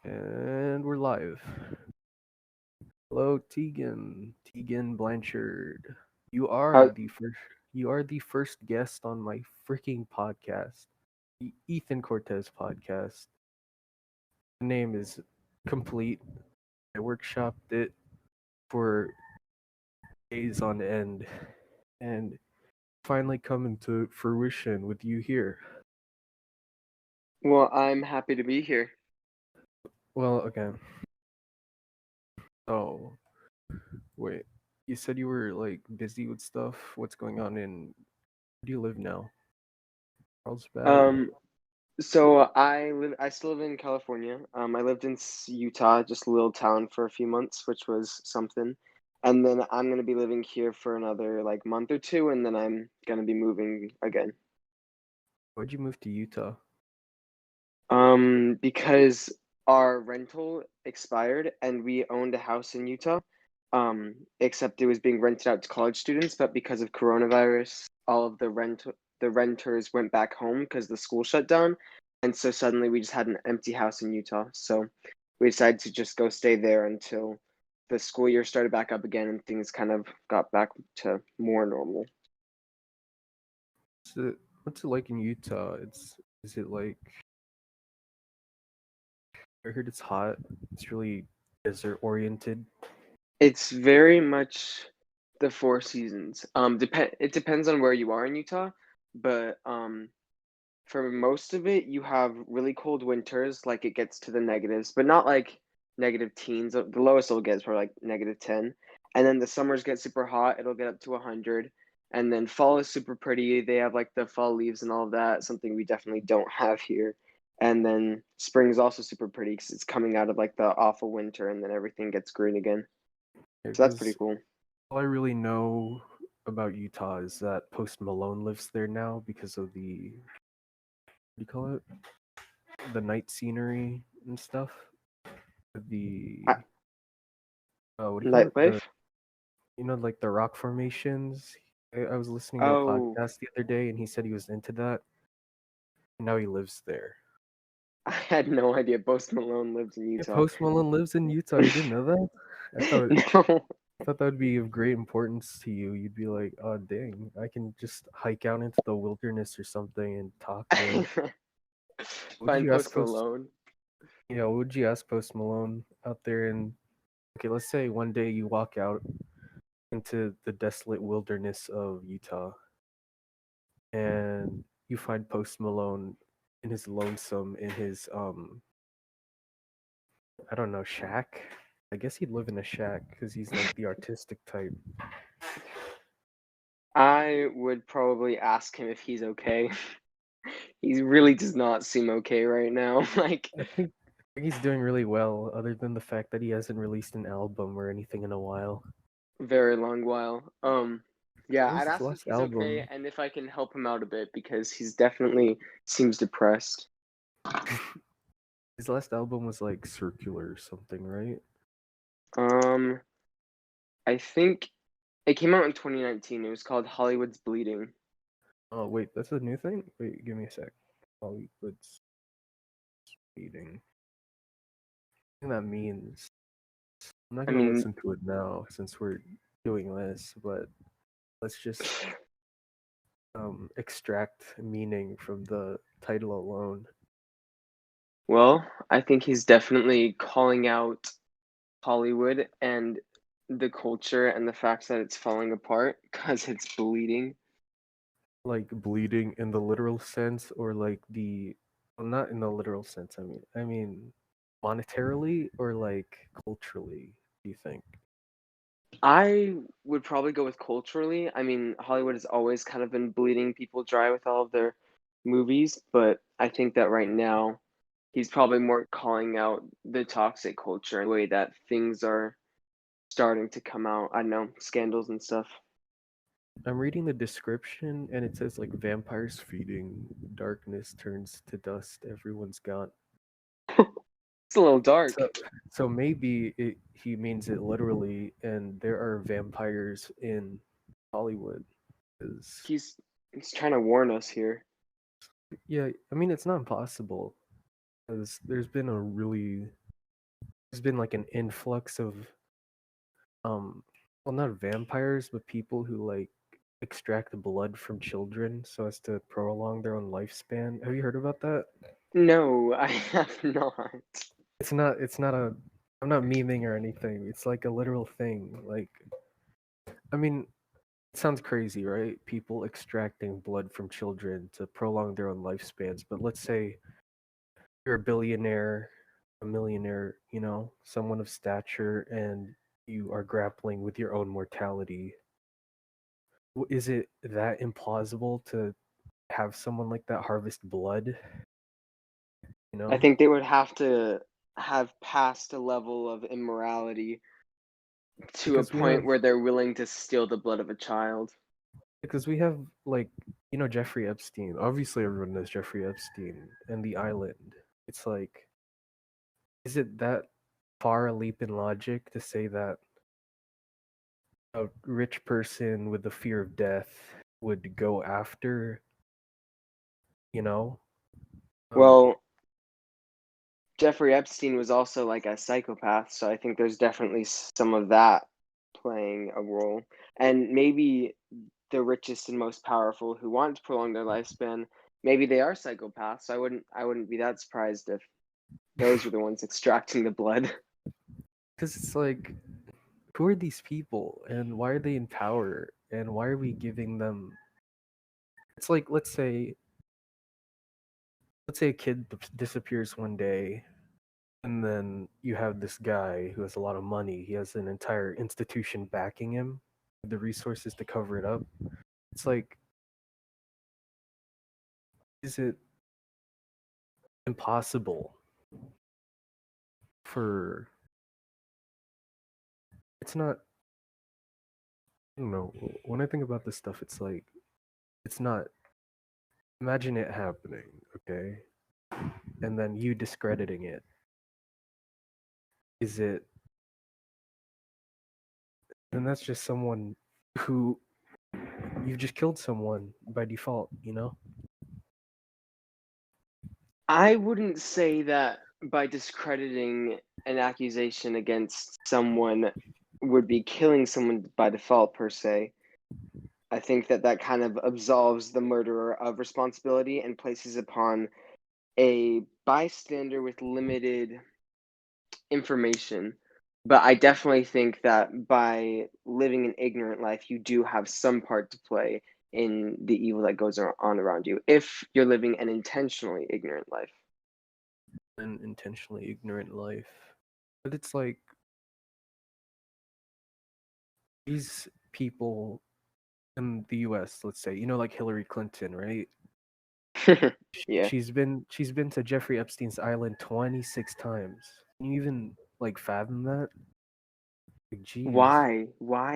And we're live. Hello, Tegan. Tegan Blanchard. You are Uh, the first. You are the first guest on my freaking podcast, the Ethan Cortez podcast. The name is complete. I workshopped it for days on end, and finally coming to fruition with you here. well, I'm happy to be here. Well, okay. Oh, wait. You said you were like busy with stuff. What's going on in? Where do you live now? Carlsbad. Um, I still live in California. I lived in Utah, just a little town for a few months, which was something. And then I'm gonna be living here for another like month or two, and then I'm gonna be moving again. Why'd you move to Utah? Because our rental expired and we owned a house in Utah. Except it was being rented out to college students, but because of coronavirus, all of the renters went back home because the school shut down, and so suddenly we just had an empty house in Utah. So we decided to just go stay there until the school year started back up again and things kind of got back to more normal. What's it like in Utah? Is it like I heard it's hot. It's really desert oriented. It's very much the four seasons. It depends on where you are in Utah, but for most of it, you have really cold winters, like it gets to the negatives, but not like negative teens. The lowest it'll get is probably like -10. And then the summers get super hot, it'll get up to 100. And then fall is super pretty. They have like the fall leaves and all of that, something we definitely don't have here. And then spring is also super pretty because it's coming out of like the awful winter and then everything gets green again. So that's pretty Because cool. all I really know about Utah is that Post Malone lives there now because of the what do you call it? The night scenery and stuff. Uh, The what do you call it? The Nightlife? like the rock formations. I was listening to a Oh, podcast the other day, and he said he was into that. And now he lives there. I had no idea Post Malone lives in Yeah, Utah. Post Malone lives in Utah. You didn't know that? I thought No. I thought that would be of great importance to you. You'd be like, "Oh, dang, I can just hike out into the wilderness or something and talk to him." Would Find you ask Post Post? Malone. Would you ask Post Malone out there? And okay, let's say one day you walk out into the desolate wilderness of Utah and you find Post Malone in his lonesome in his I don't know, shack. I guess he'd live in a shack because he's like the artistic type. I would probably ask him if he's okay. He really does not seem okay right now. Like, I think he's doing really well, other than the fact that he hasn't released an album or anything in a while. very long while. Yeah, What was I'd his ask if last he's okay album? and if I can help him out a bit because he's definitely seems depressed. His last album was like Circular or something, right? Um, I think it came out in 2019. It was called Hollywood's Bleeding. Oh wait, that's a new thing. Wait, give me a sec. Hollywood's Speeding. I think that means I'm not I gonna mean, listen to it now since we're doing this, but let's just extract meaning from the title alone. well, I think he's definitely calling out Hollywood and the culture and the fact that it's falling apart because it's bleeding. Like bleeding in the literal sense, or like the well, not in the literal sense. I mean monetarily or like culturally. Do you think? I would probably go with culturally. I mean, Hollywood has always kind of been bleeding people dry with all of their movies, but I think that right now he's probably more calling out the toxic culture and the way that things are starting to come out. I don't know, scandals and stuff. I'm reading the description and it says like vampires feeding, darkness turns to dust, everyone's gone. It's a little dark. So, so maybe he means it literally, and there are vampires in Hollywood. 'Cause, He's he's trying to warn us here. yeah, I mean it's not impossible. Because there's been a really there's been like an influx of well, not vampires, but people who like extract the blood from children so as to prolong their own lifespan. Have you heard about that? No, I have not. It's not a I'm not memeing or anything. It's like a literal thing. Like I mean, it sounds crazy, right? People extracting blood from children to prolong their own lifespans. But let's say you're a billionaire, a millionaire, someone of stature, and you are grappling with your own mortality. Is it that implausible to have someone like that harvest blood? You I know, think they would have to have passed a level of immorality to a because we point have where they're willing to steal the blood of a child. because we have like Jeffrey Epstein. Obviously, everyone knows Jeffrey Epstein and the island. It's like, is it that far a leap in logic to say that a rich person with the fear of death would go after, you know, um, Well, Jeffrey Epstein was also like a psychopath, so I think there's definitely some of that playing a role. And maybe the richest and most powerful who want to prolong their lifespan, maybe they are psychopaths. I wouldn't be that surprised if those were the ones extracting the blood. because it's like, who are these people and why are they in power and why are we giving them? It's like, let's say a kid disappears one day, and then you have this guy who has a lot of money. He has an entire institution backing him, with the resources to cover it up. It's like, is it impossible for? It's not. I don't know. When I think about this stuff, it's like, it's not. Imagine it happening, okay, and then you discrediting it. Is it? Then that's just someone who you've just killed someone by default. I wouldn't say that by discrediting an accusation against someone would be killing someone by default per se. I think that that kind of absolves the murderer of responsibility and places upon a bystander with limited information. But I definitely think that by living an ignorant life, you do have some part to play in the evil that goes on around you if you're living an intentionally ignorant life. An intentionally ignorant life. But it's like these people in the US, let's say, like Hillary Clinton, right? Yeah. She's been to Jeffrey Epstein's island 26 times. Can you even like fathom that? Like, geez. Why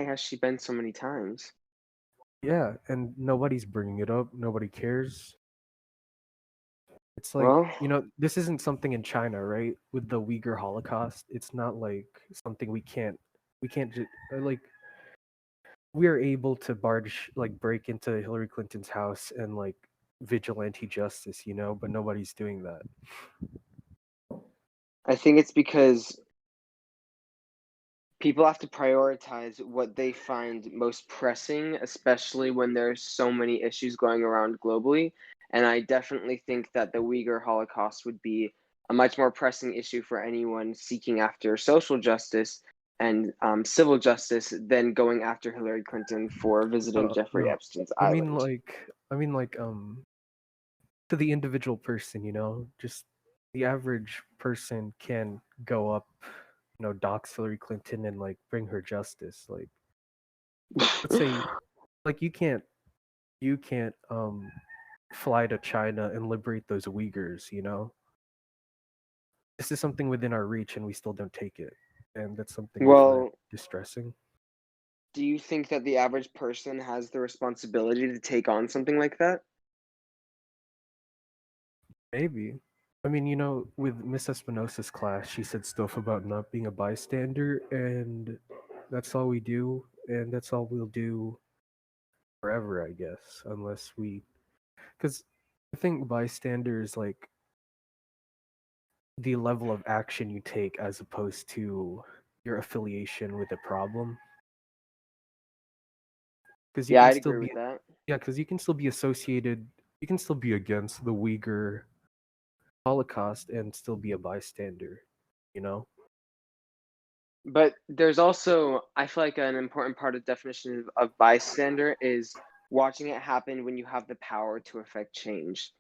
has she been so many times? Yeah, and nobody's bringing it up. Nobody cares. It's like, Well, this isn't something in China, right? With the Uyghur Holocaust, it's not like something we can't just like we are able to break into Hillary Clinton's house and like vigilante justice, but nobody's doing that. I think it's because people have to prioritize what they find most pressing, especially when there's so many issues going around globally. And I definitely think that the Uyghur Holocaust would be a much more pressing issue for anyone seeking after social justice and civil justice than going after Hillary Clinton for visiting Jeffrey No, Epstein's I mean island. like I mean like to the individual person, just the average person can go up, dox Hillary Clinton and like bring her justice. Like, let's say, like you can't fly to China and liberate those Uyghurs. This is something within our reach and we still don't take it. And that's something I find Well, distressing. do you think that the average person has the responsibility to take on something like that? Maybe. I mean, with Miss Espinosa's class, she said stuff about not being a bystander, and that's all we do, and that's all we'll do forever, I guess, unless we. Because I think bystanders, like, the level of action you take as opposed to your affiliation with the problem. Because you Yeah, can I'd still agree be with that. Yeah, because you can still be associated. You can still be against the Uyghur Holocaust and still be a bystander. You know. But there's also, I feel like, an important part of the definition of bystander is watching it happen when you have the power to affect change.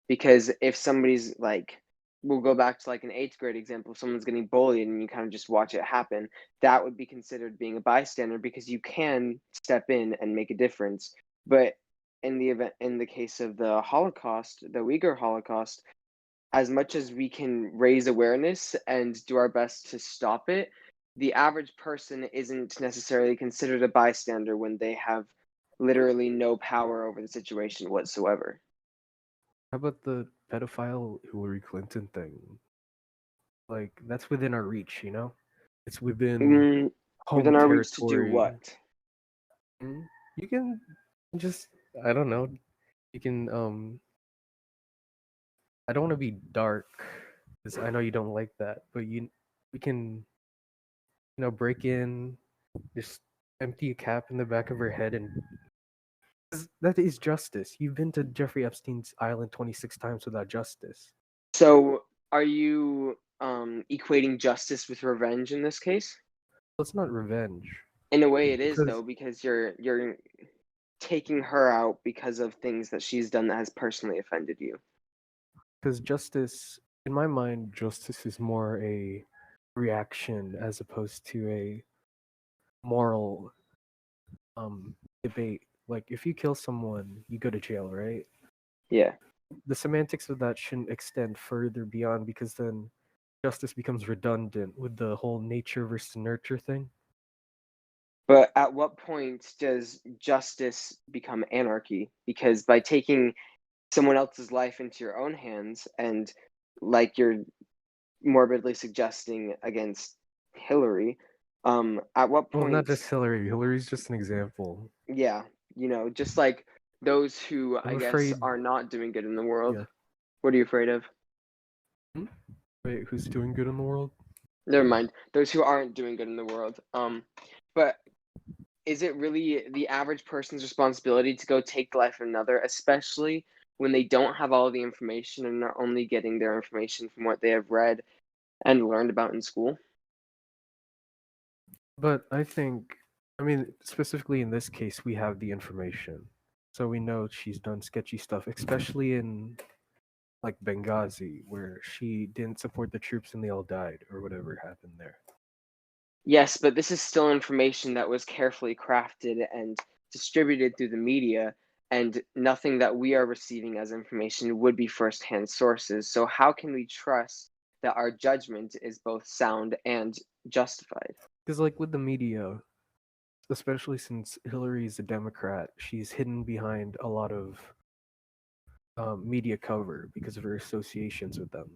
Because if somebody's like, we'll go back to like an eighth grade example, if someone's getting bullied and you kind of just watch it happen, that would be considered being a bystander because you can step in and make a difference. But in the case of the Holocaust, the Uyghur Holocaust, as much as we can raise awareness and do our best to stop it, the average person isn't necessarily considered a bystander when they have literally no power over the situation whatsoever. How about the pedophile Hillary Clinton thing? Like that's within our reach. You know. It's within Mm, home within our reach to do territory. what? You can just I don't know. You can I don't want to be dark because I know you don't like that, but we can break in, just empty a cap in the back of her head, and 'cause that is justice. You've been to Jeffrey Epstein's island 26 times without justice. So, are you equating justice with revenge in this case? Well, it's not revenge In a way, it is because though, because you're taking her out because of things that she's done that has personally offended you. justice, in my mind, justice is more a reaction as opposed to a moral debate. Like if you kill someone, you go to jail, right? Yeah. The semantics of that shouldn't extend further beyond because then justice becomes redundant with the whole nature versus nurture thing. But at what point does justice become anarchy? Because by taking someone else's life into your own hands and, like you're morbidly suggesting against Hillary, at what Well, not point, just Hillary. Hillary's just an example. yeah, just like those who I'm I guess afraid. are not doing good in the world. Yeah. What are you afraid of? Hmm? Wait, who's doing good in the world? Never mind. Those who aren't doing good in the world. But is it really the average person's responsibility to go take the life of another, especially when they don't have all the information and are only getting their information from what they have read and learned about in school? But I mean, specifically in this case, we have the information. So we know she's done sketchy stuff, especially in like Benghazi, where she didn't support the troops and they all died, or whatever happened there. Yes, but this is still information that was carefully crafted and distributed through the media, and nothing that we are receiving as information would be firsthand sources. So, how can we trust that our judgment is both sound and justified? Because, like, with the media, especially since Hillary's a Democrat, she's hidden behind a lot of media cover because of her associations with them.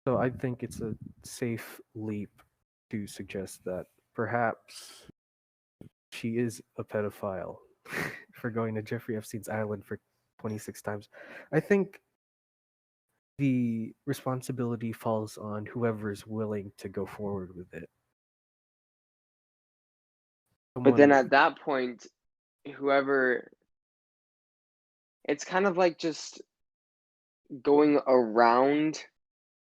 So I think it's a safe leap to suggest that perhaps she is a pedophile for going to Jeffrey Epstein's island for 26 times. I think the responsibility falls on whoever is willing to go forward with it. But then Someone, at that point, whoever, it's kind of like just going around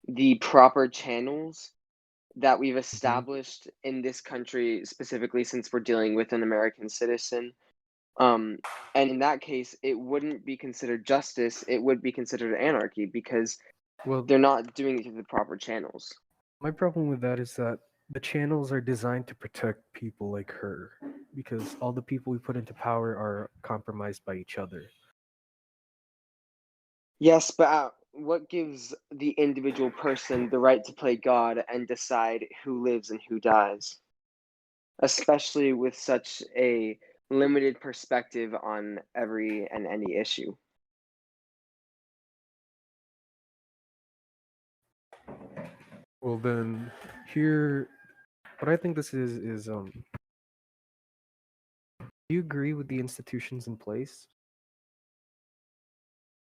the proper channels that we've Mhm. established in this country, specifically since we're dealing with an American citizen. And in that case, it wouldn't be considered justice, it would be considered anarchy because well, they're not doing it through the proper channels. my problem with that is that the channels are designed to protect people like her because all the people we put into power are compromised by each other. Yes, but what gives the individual person the right to play God and decide who lives and who dies? Especially with such a limited perspective on every and any issue. Well, then here, what I think this is do you agree with the institutions in place?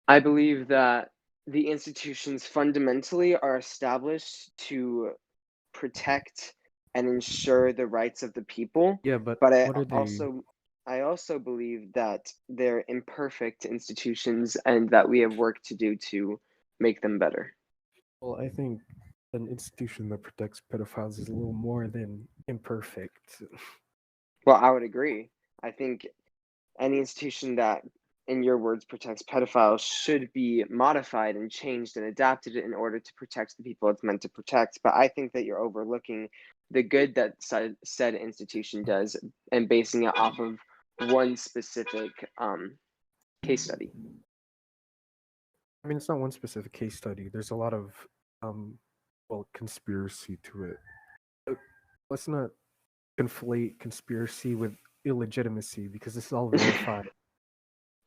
I believe that the institutions fundamentally are established to protect and ensure the rights of the people, Yeah, but but what are they? I also believe that they're imperfect institutions and that we have work to do to make them better. Well, I think an institution that protects pedophiles is a little more than imperfect. Well, I would agree. I think any institution that, in your words, protects pedophiles should be modified and changed and adapted in order to protect the people it's meant to protect. But I think that you're overlooking the good that said institution does and basing it off of one specific case study. I mean, it's not one specific case study. There's a lot of, um, well, conspiracy to it. Uh, Let's not conflate conspiracy with illegitimacy because this is all verified.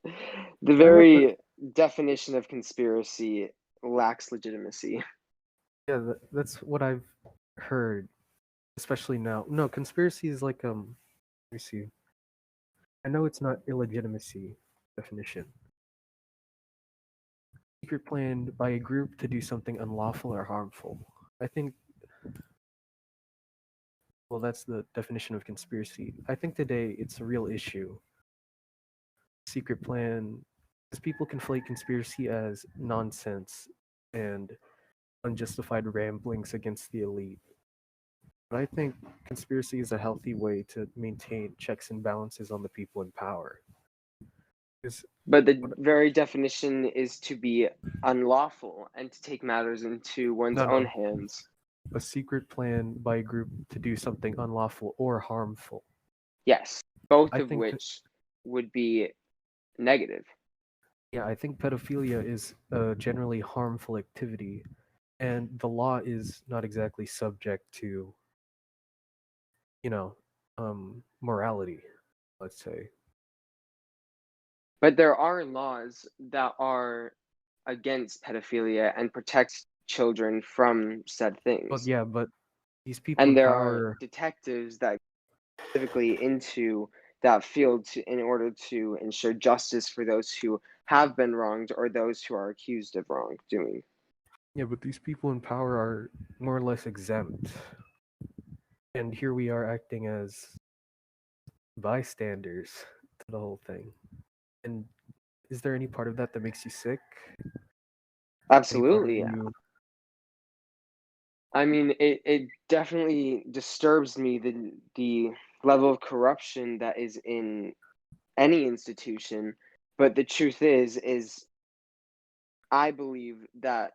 The I read the very definition of conspiracy lacks legitimacy. yeah, that's what I've heard, especially now. No, conspiracy is like let me see. I know it's not illegitimacy definition. Secret planned by a group to do something unlawful or harmful. I think well that's the definition of conspiracy. I think today it's a real issue. Secret plan because people conflate conspiracy as nonsense and unjustified ramblings against the elite. But I think conspiracy is a healthy way to maintain checks and balances on the people in power. Because But the very definition is to be unlawful and to take matters into one's no, own no, hands. a secret plan by a group to do something unlawful or harmful. Yes, both I of think, which would be negative. yeah, I think pedophilia is a generally harmful activity, and the law is not exactly subject to, you know, morality. Let's say. But there are laws that are against pedophilia and protect children from said But things. yeah, but these people And in there are power, detectives that specifically into that field in order to ensure justice for those who have been wronged or those who are accused of wrongdoing. yeah, but these people in power are more or less exempt, and here we are acting as bystanders to the whole thing. And is there any part of that that makes you sick? Any part of Absolutely. you? I mean, it definitely disturbs me the level of corruption that is in any institution. But the truth is I believe that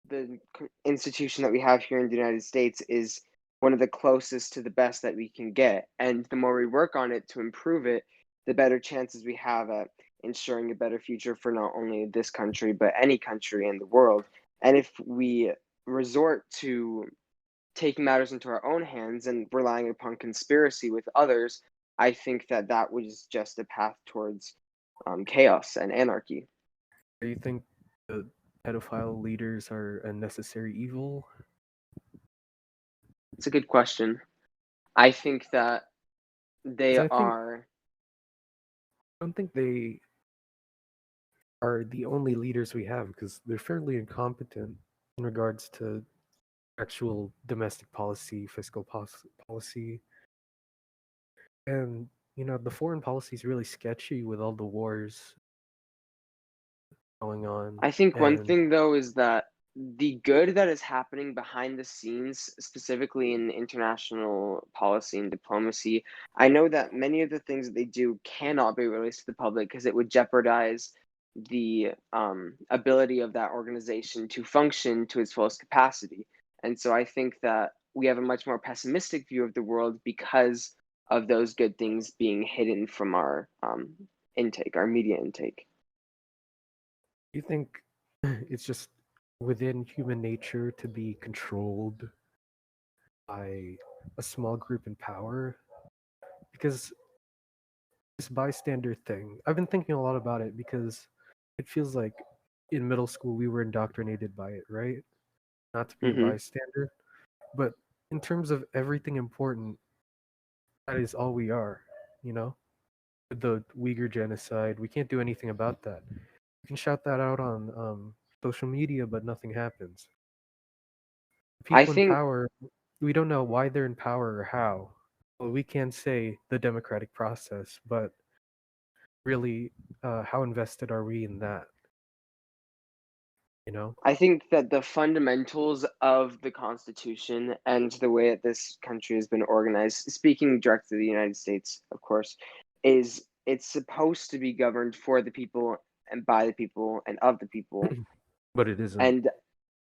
the institution that we have here in the United States is one of the closest to the best that we can get. And the more we work on it to improve it, the better chances we have at ensuring a better future for not only this country, but any country in the world. And if we resort to taking matters into our own hands and relying upon conspiracy with others, I think that that was just a path towards chaos and anarchy. Do you think the pedophile leaders are a necessary evil? It's a good question. I think that they Because are. I don't think they are the only leaders we have because they're fairly incompetent in regards to actual domestic policy, fiscal policy, and the foreign policy is really sketchy with all the wars going on. I think one And thing, though, is that the good that is happening behind the scenes, specifically in international policy and diplomacy, I know that many of the things that they do cannot be released to the public because it would jeopardize the ability of that organization to function to its fullest capacity. And so I think that we have a much more pessimistic view of the world because of those good things being hidden from our intake, our media intake. you think it's just within human nature to be controlled by a small group in power? Because this bystander thing, I've been thinking a lot about it because it feels like in middle school we were indoctrinated by it, right? Not to be a Hmm. bystander. But in terms of everything important, that is all we are, you know? The Uyghur genocide, we can't do anything about that. You can shout that out on social media, but nothing happens. I People in think power, we don't know why they're in power or how. Well, we can say the democratic process, but really, how invested are we in that? You know? I think that the fundamentals of the Constitution and the way that this country has been organized, speaking directly to the United States, of course, is it's supposed to be governed for the people and by the people and of the people. But it isn't. And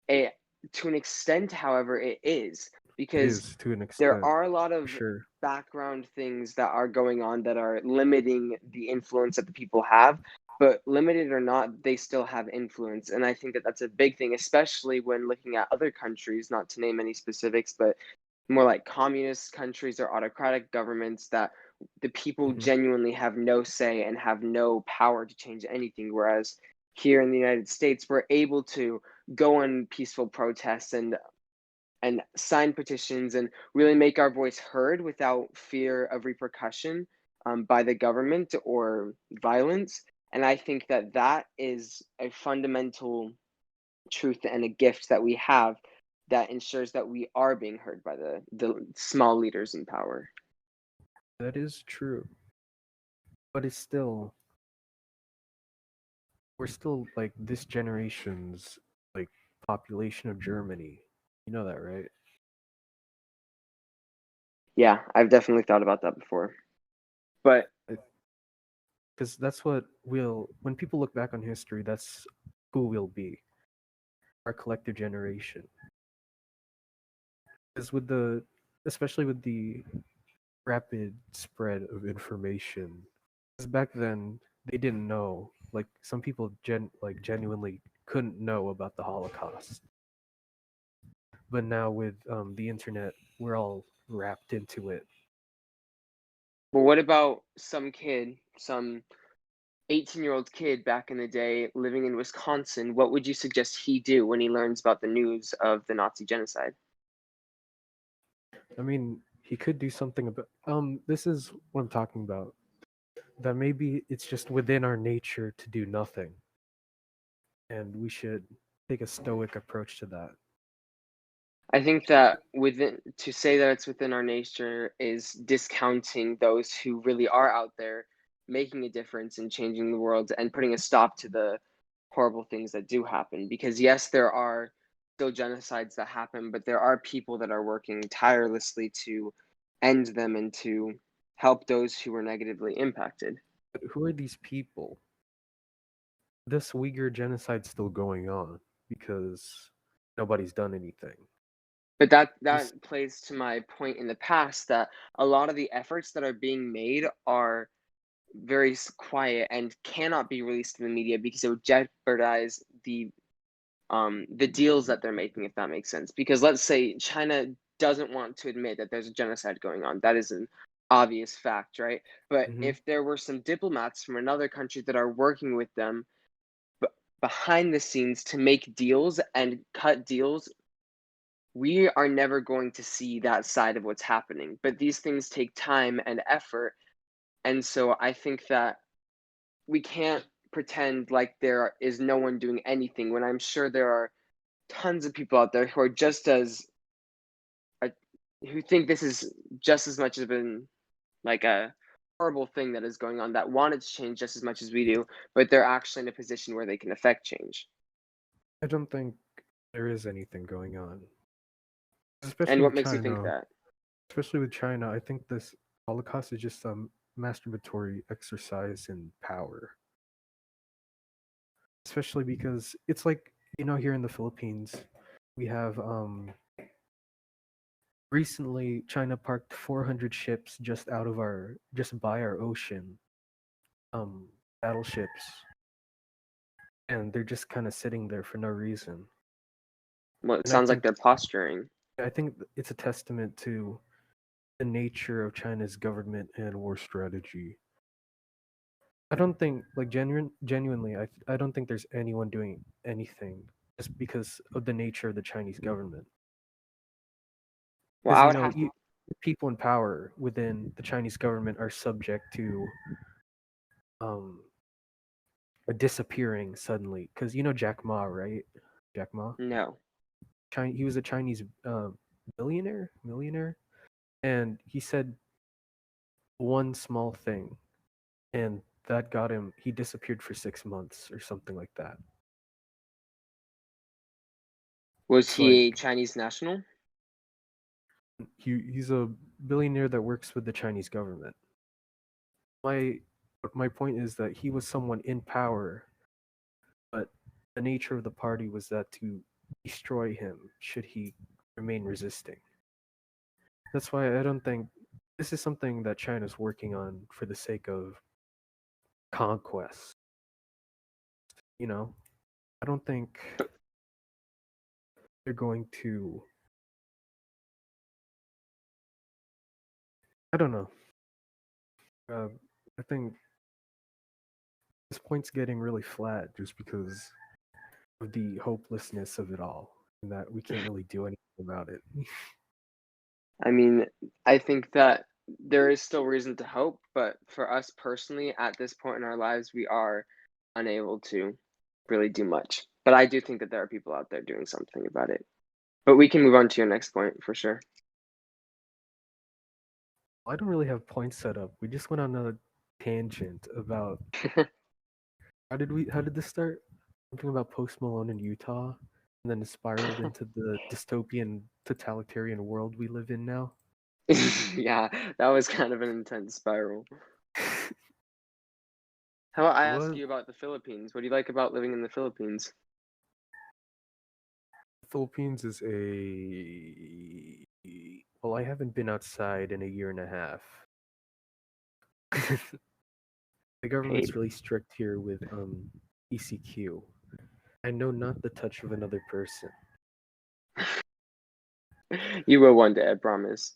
it, to an extent, however, it is, It because is to an there extent, are a lot for of sure. background things that are going on that are limiting the influence that the people have, but limited or not, they still have influence. And I think that that's a big thing, especially when looking at other countries, not to name any specifics, but more like communist countries or autocratic governments that the people Mhm. genuinely have no say and have no power to change anything. Whereas here in the United States, we're able to go on peaceful protests and sign petitions and really make our voice heard without fear of repercussion by the government or violence. And I think that that is a fundamental truth and a gift that we have that ensures that we are being heard by the small leaders in power. That is true. But it's still, we're still like this generation's like population of Germany. You know that, right? Yeah, I've definitely thought about that before. But Because that's what we'll, when people look back on history, that's who we'll be, our collective generation. Because with the, especially with the rapid spread of information, because back then they didn't know, like some people genuinely couldn't know about the Holocaust. But now with the internet, we're all wrapped into it. what about some kid, some 18-year-old kid back in the day living in Wisconsin? What would you suggest he do when he learns about the news of the Nazi genocide? I mean, he could do something about. This is what I'm talking about. That maybe it's just within our nature to do nothing, and we should take a stoic approach to that. I think that within to say that it's within our nature is discounting those who really are out there making a difference in changing the world and putting a stop to the horrible things that do happen. Because yes, there are still genocides that happen, but there are people that are working tirelessly to end them and to help those who are negatively impacted. But who are these people? This Uyghur genocide's still going on because nobody's done anything. But that This, that plays to my point in the past that a lot of the efforts that are being made are very quiet and cannot be released in the media because it would jeopardize the deals that they're making, if that makes sense. Because let's say China doesn't want to admit that there's a genocide going on. That is an obvious fact, right? But Mhm. if there were some diplomats from another country that are working with them behind the scenes to make deals and cut deals, we are never going to see that side of what's happening. But these things take time and effort. And so I think that we can't pretend like there is no one doing anything when I'm sure there are tons of people out there who are just as uh, who think this is just as much of an like a horrible thing that is going on that want it to change just as much as we do, but they're actually in a position where they can affect change. I don't think there is anything going on, And especially what with makes you think China. that? Especially with China, I think this Holocaust is just a masturbatory exercise in power. Especially because it's like, here in the Philippines, we have recently China parked 400 ships just by our ocean, um battleships, and they're just kind of sitting there for no reason. Well, it And I sounds like think they're posturing. it's a testament to the nature of China's government and war strategy. I don't think, like, genuinely, I don't think there's anyone doing anything just because of the nature of the Chinese government. Well, Because I would have to. people in power within the Chinese government are subject to um disappearing suddenly. Because you know Jack Ma, right? Jack Ma. No. He was a Chinese millionaire, and he said one small thing, and that got him. He disappeared for 6 months or something like that. Was It's he a like Chinese national? he's a billionaire that works with the Chinese government. My my point is that he was someone in power, but the nature of the party was that to destroy him should he remain resisting. That's why I don't think this is something that China's working on for the sake of conquest. You know, I don't think they're going to. I don't know. Uh, I think this point's getting really flat just because of the hopelessness of it all, and that we can't really do anything about it. I mean, I think that there is still reason to hope, but for us personally, at this point in our lives, we are unable to really do much. But I do think that there are people out there doing something about it. But we can move on to your next point for sure. I don't really have points set up. We just went on a tangent about how did this start? Something about Post Malone in Utah, and then it spiraled into the dystopian totalitarian world we live in now. Yeah, that was kind of an intense spiral. How about I ask What? you about the Philippines? What do you like about living in the Philippines? Philippines is a well, I haven't been outside in a year and a half. The Hey, government's really strict here with ECQ. I know not the touch of another person. you will one day, I promise.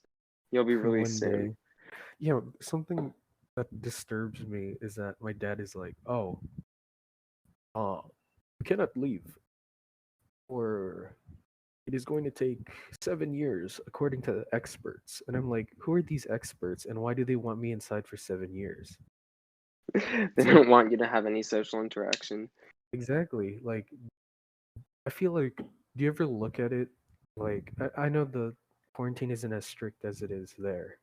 You'll be released One soon. day. Yeah, something that disturbs me is that my dad is like, "Oh, you cannot leave, or it is going to take 7 years, according to the experts." And I'm like, "Who are these experts, and why do they want me inside for 7 years?" They It's like don't want you to have any social interaction. exactly like I feel like. Do you ever look at it like I know the quarantine isn't as strict as it is there.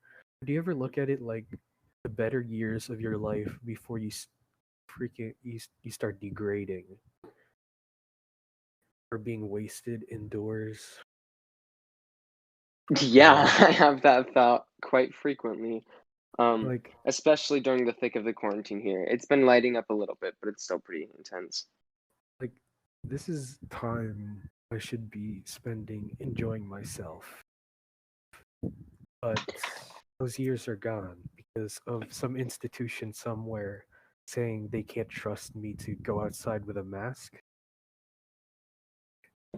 Do you ever look at it like the better years of your life before you start degrading or being wasted indoors? Yeah, Uh, I have that thought quite frequently. like Especially during the thick of the quarantine here. It's been lighting up a little bit, but it's still pretty intense. like this is time I should be spending enjoying myself, but those years are gone because of some institution somewhere saying they can't trust me to go outside with a mask.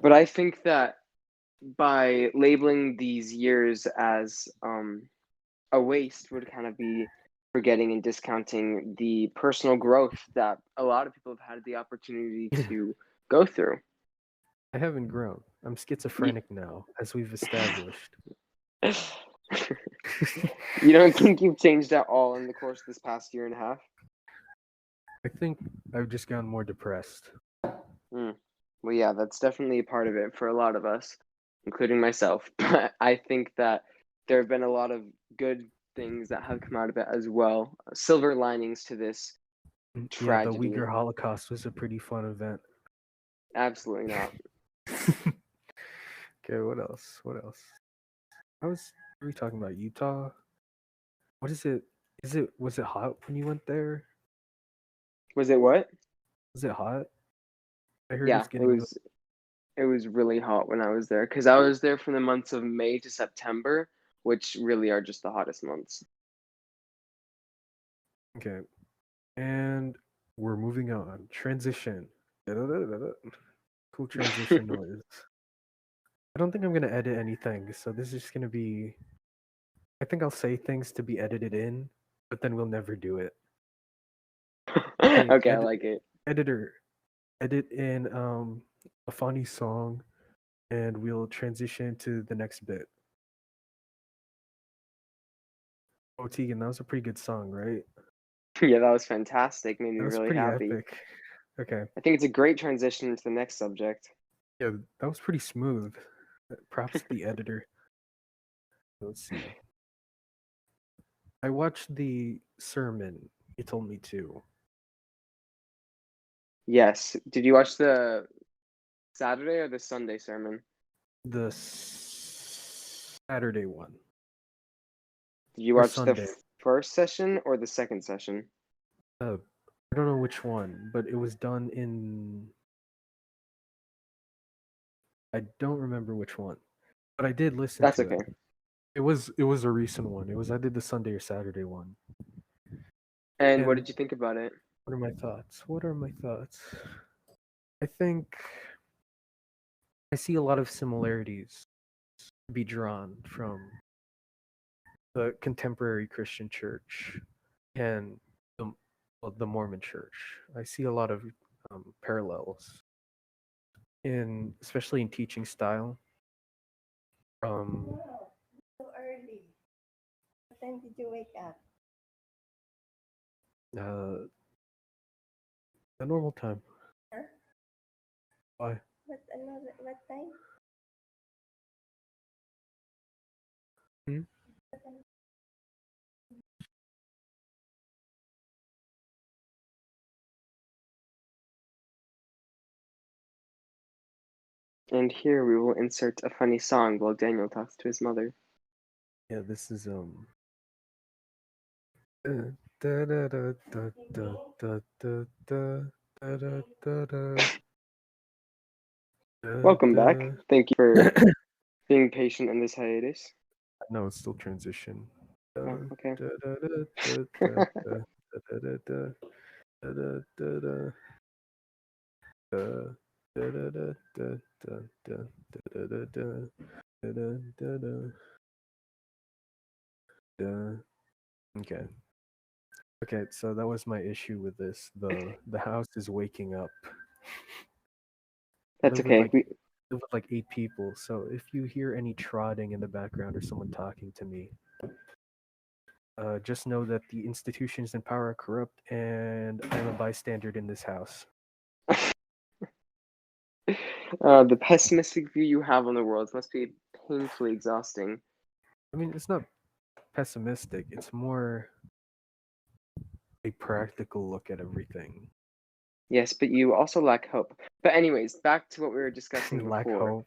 But I think that by labeling these years as a waste would kind of be forgetting and discounting the personal growth that a lot of people have had the opportunity to go through. I haven't grown. I'm schizophrenic now, as we've established. You don't think you've changed at all in the course of this past year and a half? I think I've just gotten more depressed. Hmm. Well, yeah, that's definitely a part of it for a lot of us, including myself. But I think that there have been a lot of good things that have come out of it as well. Silver linings to this Yeah, the tragedy. Uyghur Holocaust was a pretty fun event. Absolutely not. Okay, what else? What else? Are we talking about Utah? What is it? Was it hot when you went there? Was it what? Was it hot? I heard Yeah, it's getting really it was really hot when I was there because I was there from the months of May to September, which really are just the hottest months. okay. And we're moving on. Transition. Cool transition noise. I don't think I'm gonna edit anything, so this is just gonna be. I think I'll say things to be edited in, but then we'll never do it. Okay, Okay, I like it. editor, edit in a funny song, and we'll transition to the next bit. Oh, Tegan, that was a pretty good song, right? Yeah, that was fantastic. Made me That was really pretty happy. epic. Okay. I think it's a great transition into the next subject. Yeah, that was pretty smooth. Props to the editor. Let's see. I watched the sermon. You told me to. Yes. Did you watch the Saturday or the Sunday sermon? The Saturday one. Did you Or watch the Sunday. first session or the second session? I don't know which one, but it was done in. I don't remember which one, but I did listen That's to okay. it. It was a recent one. It was I did the Sunday or Saturday one. And what And did you think about it? what are my thoughts? What are my thoughts? I think I see a lot of similarities to be drawn from the contemporary Christian church and the, the Mormon church. I see a lot of parallels in, especially in teaching style. Um, So early. What time did you wake up? uh, the normal time. Huh? Why? What time? Hmm? What time? And here we will insert a funny song while Daniel talks to his mother. Yeah, this is da da da da da da da da da da da da. Welcome back. Thank you for being patient in this hiatus. No, it's still transition. Oh, okay. Okay. Okay, so that was my issue with this. The house is waking up. I That's live with okay. like live with like 8 people, so if you hear any trotting in the background or someone talking to me, just know that the institutions in power are corrupt, and I'm a bystander in this house. The pessimistic view you have on the world must be painfully exhausting. I mean, it's not pessimistic. It's more a practical look at everything. Yes, but you also lack hope. But anyways, back to what we were discussing Lack before. hope.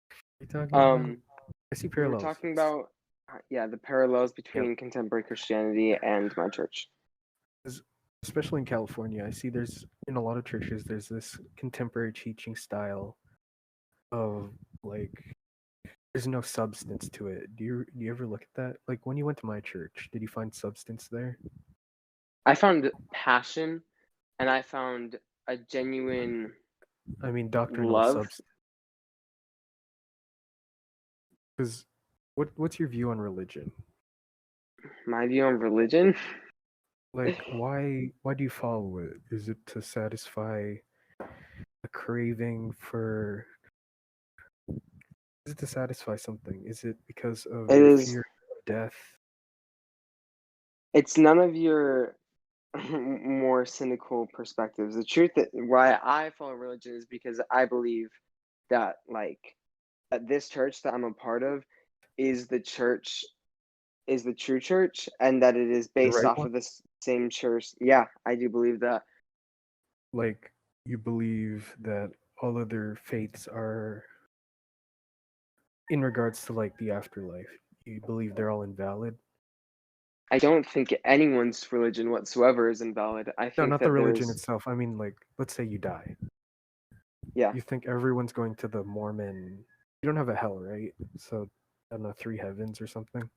What are you talking about? I see We were parallels. talking about the parallels Yep. between contemporary Christianity and my church. Especially in California, I see there's in a lot of churches there's this contemporary teaching style of like there's no substance to it. Do you ever look at that? Like when you went to my church, did you find substance there? I found passion and I found a genuine I mean doctrinal love. substance. Because what's your view on religion? My view on religion? Like why do you follow it? Is it to satisfy a craving for is it to satisfy something? Is it because of It your is. fear of death? It's none of your more cynical perspectives. The truth that why I follow religion is because I believe that that this church that I'm a part of is the church is the true church and that it is The based right off one? of the same church. Yeah, I do believe that. Like you believe that all other faiths are in regards to like the afterlife. You believe they're all invalid? I don't think anyone's religion whatsoever is invalid. I No, think not the that religion there's itself. I mean like let's say you die. yeah. You think everyone's going to the Mormon. You don't have a hell, right? So I don't know, 3 heavens or something.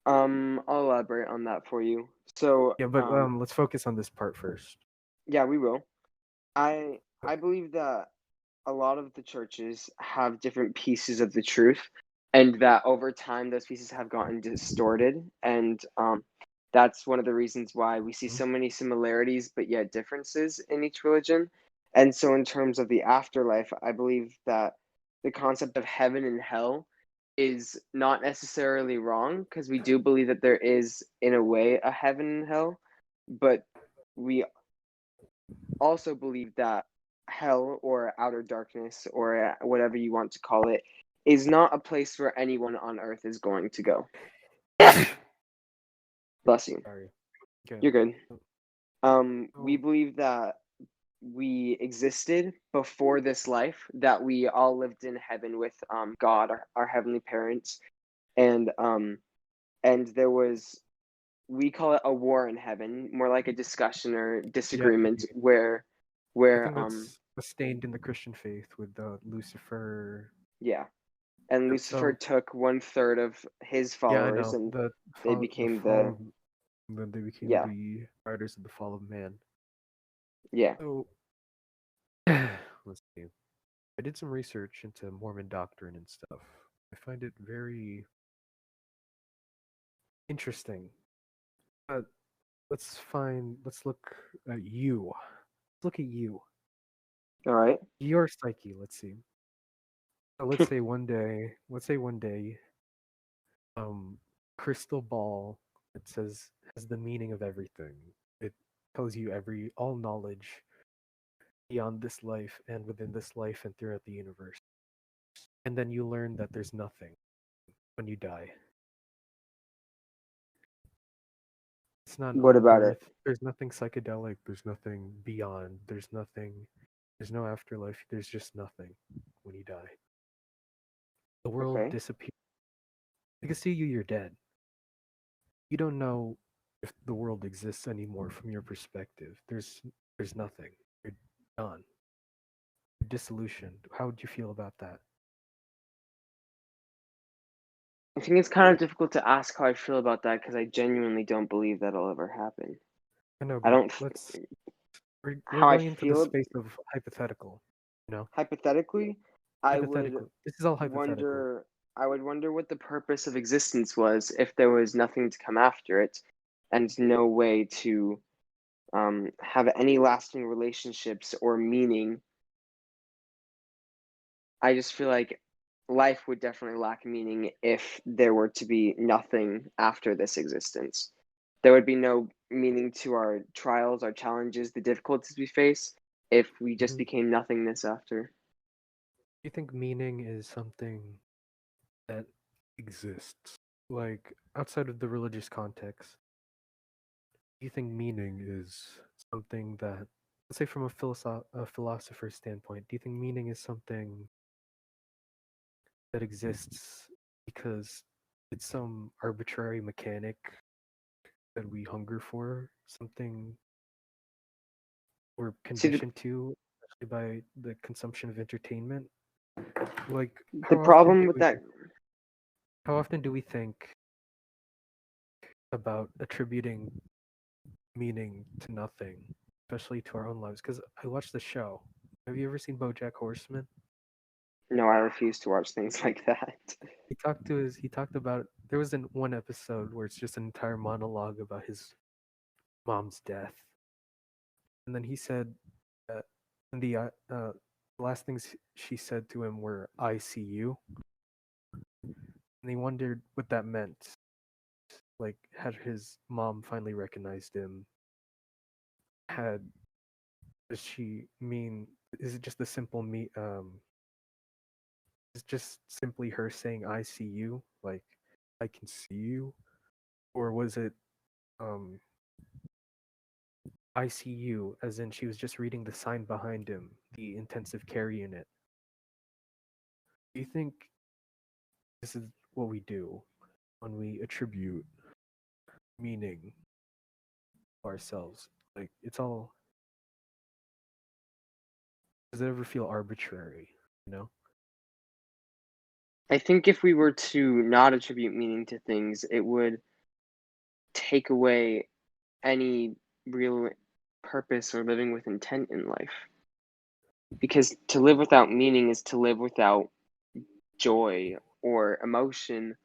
I'll elaborate on that for you. So, Yeah, but let's focus on this part first. yeah, we will. I believe that a lot of the churches have different pieces of the truth, and that over time those pieces have gotten distorted, and that's one of the reasons why we see so many similarities but yet differences in each religion. And so, in terms of the afterlife, I believe that the concept of heaven and hell is not necessarily wrong because we do believe that there is, in a way, a heaven and hell, but we also believe that hell or outer darkness or whatever you want to call it is not a place where anyone on earth is going to go. Bless you. Sorry. Okay. You're good. We So, believe that we existed before this life, that we all lived in heaven with God, our heavenly parents, and there was, we call it a war in heaven, more like a discussion or yeah, disagreement where I think where that's sustained in the Christian faith with Lucifer. yeah, and Yep. Lucifer So took 1/3 of his yeah, I followers, know and they the became fall the of then they became yeah the riders of the fall of man. yeah. So let's see. I did some research into Mormon doctrine and stuff. I find it very interesting. But let's look at you. Let's look at you. All right. Your psyche, let's see. Let's say one day, um, crystal ball, it says, has the meaning of everything. It tells you all knowledge beyond this life and within this life and throughout the universe. And then you learn that there's nothing when you die. It's not What a about it? birth. There's nothing psychedelic. There's nothing beyond. There's no afterlife. There's just nothing when you die. The world Okay. disappears. They can see you're dead. You don't know if the world exists anymore from your perspective. There's nothing. You're done. Dissolution. How would you feel about that? I think it's kind of difficult to ask how I feel about that because I genuinely don't believe that'll ever happen. I know, I but don't. we're How I going into the feel space of hypothetical. You know, hypothetically, I would hypothetical. This is all hypothetical. wonder. I would wonder what the purpose of existence was if there was nothing to come after it, and no way to have any lasting relationships or meaning. I just feel like life would definitely lack meaning if there were to be nothing after this existence. There would be no meaning to our trials, our challenges, the difficulties we face if we just Mhm. became nothingness after. Do you think meaning is something that exists, like outside of the religious context? Do you think meaning is something that, let's say, from a philosopher's standpoint, do you think meaning is something that exists because it's some arbitrary mechanic that we hunger for, something we're See, conditioned to, especially by the consumption of entertainment? Like, the problem with that, how often do we think about attributing meaning to nothing, especially to our own lives? Because I watched the show. Have you ever seen BoJack Horseman? no, I refuse to watch things like that. He talked about, there was one episode where it's just an entire monologue about his mom's death, and then he said that the last things she said to him were "I see you," and he wondered what that meant. Like, had his mom finally recognized him? Had Does she mean? Is it just the simple me? Is just simply her saying "I see you," like I can see you, or was it um "I see you" as in she was just reading the sign behind him, the intensive care unit? Do you think this is what we do when we attribute meaning to ourselves? Like, it's all. Does it ever feel arbitrary? You know? I think if we were to not attribute meaning to things, it would take away any real purpose or living with intent in life. Because to live without meaning is to live without joy or emotion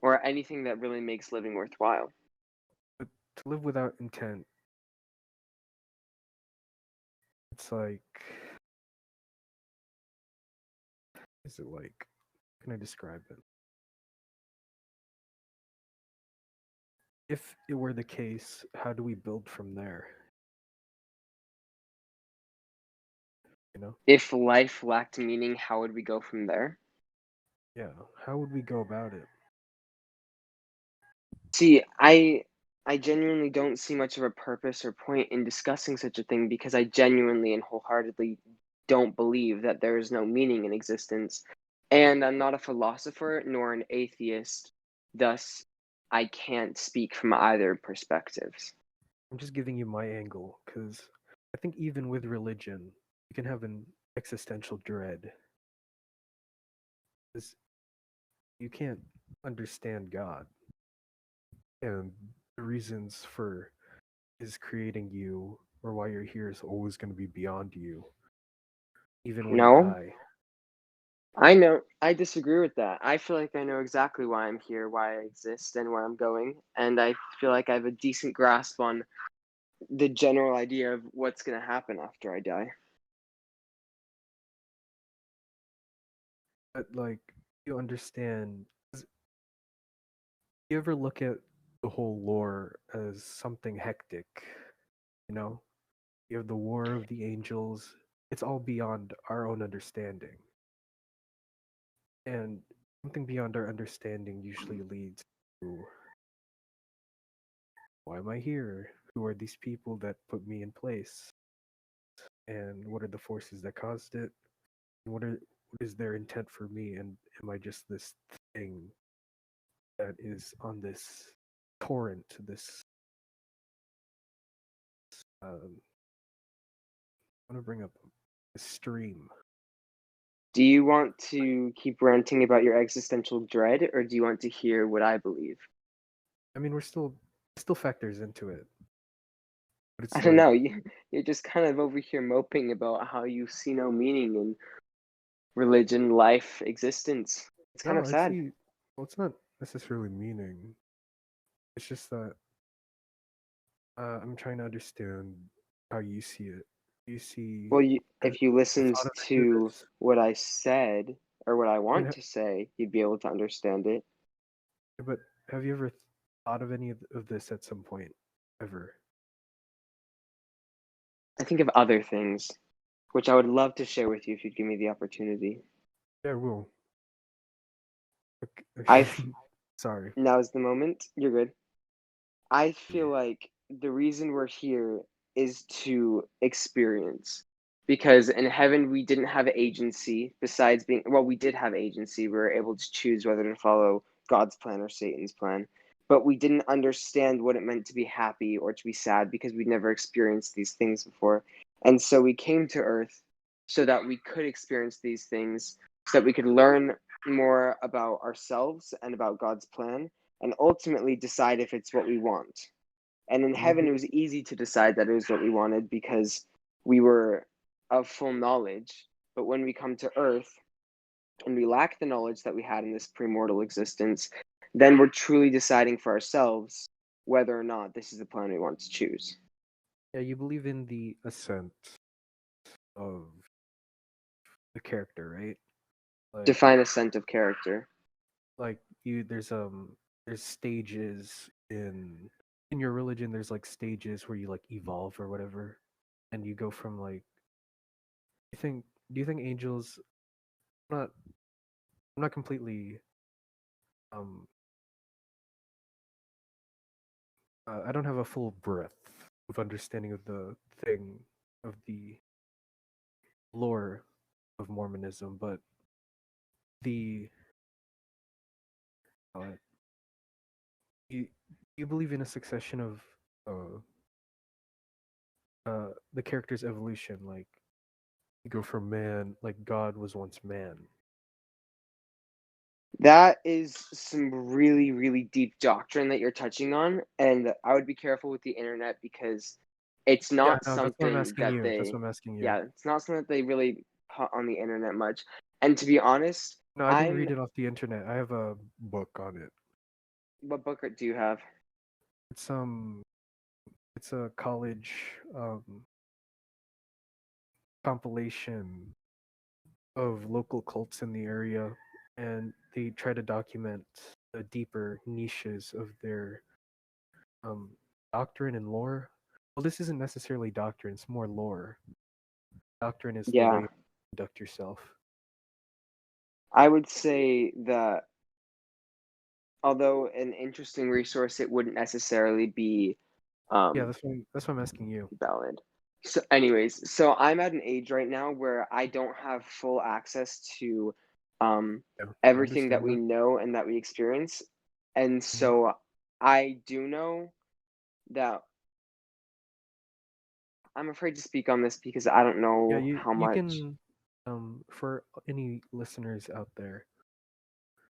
or anything that really makes living worthwhile. But to live without intent, it's like. Is it like? How can I describe it? If it were the case, how do we build from there? You know? If life lacked meaning, how would we go from there? Yeah. How would we go about it? See, I genuinely don't see much of a purpose or point in discussing such a thing because I genuinely and wholeheartedly don't believe that there is no meaning in existence. And I'm not a philosopher nor an atheist, thus I can't speak from either perspectives. I'm just giving you my angle because I think even with religion, you can have an existential dread. 'Cause you can't understand God, and the reasons for His creating you or why you're here is always going to be beyond you, even when you No, die. I know I disagree with that. I feel like I know exactly why I'm here, why I exist, and where I'm going, and I feel like I have a decent grasp on the general idea of what's going to happen after I die. But like, you understand. 'Cause you ever look at the whole lore as something hectic? You know, you have the War of the Angels. It's all beyond our own understanding. And something beyond our understanding usually leads to why am I here? Who are these people that put me in place? And what are the forces that caused it? What is their intent for me? And am I just this thing that is on this torrent, this I want to bring up a stream. Do you want to keep ranting about your existential dread, or do you want to hear what I believe? I mean, still factors into it, but I it's don't like know. You're just kind of over here moping about how you see no meaning in religion, life, existence. It's kind no, of I sad. see. Well, it's not necessarily meaning. It's just that I'm trying to understand how you see it. You see, Well, have if you you listened thought of any of to this? what I said or what I I mean, want to say, you'd be able to understand it. but have you ever thought of any of this at some point, ever? I think of other things, which I would love to share with you if you'd give me the opportunity. Yeah, well, I okay. Sorry. Now's the moment. You're good. I feel like the reason we're here is to experience. Because in heaven, we didn't have agency besides being, well, we did have agency. We were able to choose whether to follow God's plan or Satan's plan. But we didn't understand what it meant to be happy or to be sad because we'd never experienced these things before. And so we came to earth so that we could experience these things, so that we could learn more about ourselves and about God's plan and ultimately decide if it's what we want. And in You heaven, it was easy to decide that it was what we wanted because we were of full knowledge. But when we come to earth and we lack the knowledge that we had in this premortal existence, then we're truly deciding for ourselves whether or not this is the plan we want to choose. yeah, you believe in the ascent of the character, right? Like Define ascent of character. there's stages in your religion. There's like stages where you like evolve or whatever, and you go from like you think do you think angels not I'm not completely um I don't have a full breadth of understanding of the thing of the lore of Mormonism, but the uh, you you believe in a succession of the character's evolution, like you go from man, like God was once man. That is some really, really deep doctrine that you're touching on. And I would be careful with the internet because it's Yeah, not no, that's what I'm something asking that you. That's what I'm asking you. yeah, it's not something that they really put on the internet much. And to be honest, No, I didn't read it off the internet. I have a book on it. what book do you have? It's it's a college compilation of local cults in the area, and they try to document the deeper niches of their um doctrine and lore. Well, this isn't necessarily doctrine; it's more lore. doctrine is the Yeah. way you conduct yourself. I would say that although an interesting resource, it wouldn't necessarily be Yeah, that's what I'm asking you. valid. So, anyways, so I'm at an age right now where I don't have full access to Yeah, I everything that understand we that. know and that we experience. And Mhm. so I do know that I'm afraid to speak on this because I don't Yeah, know you how you much. can for any listeners out there,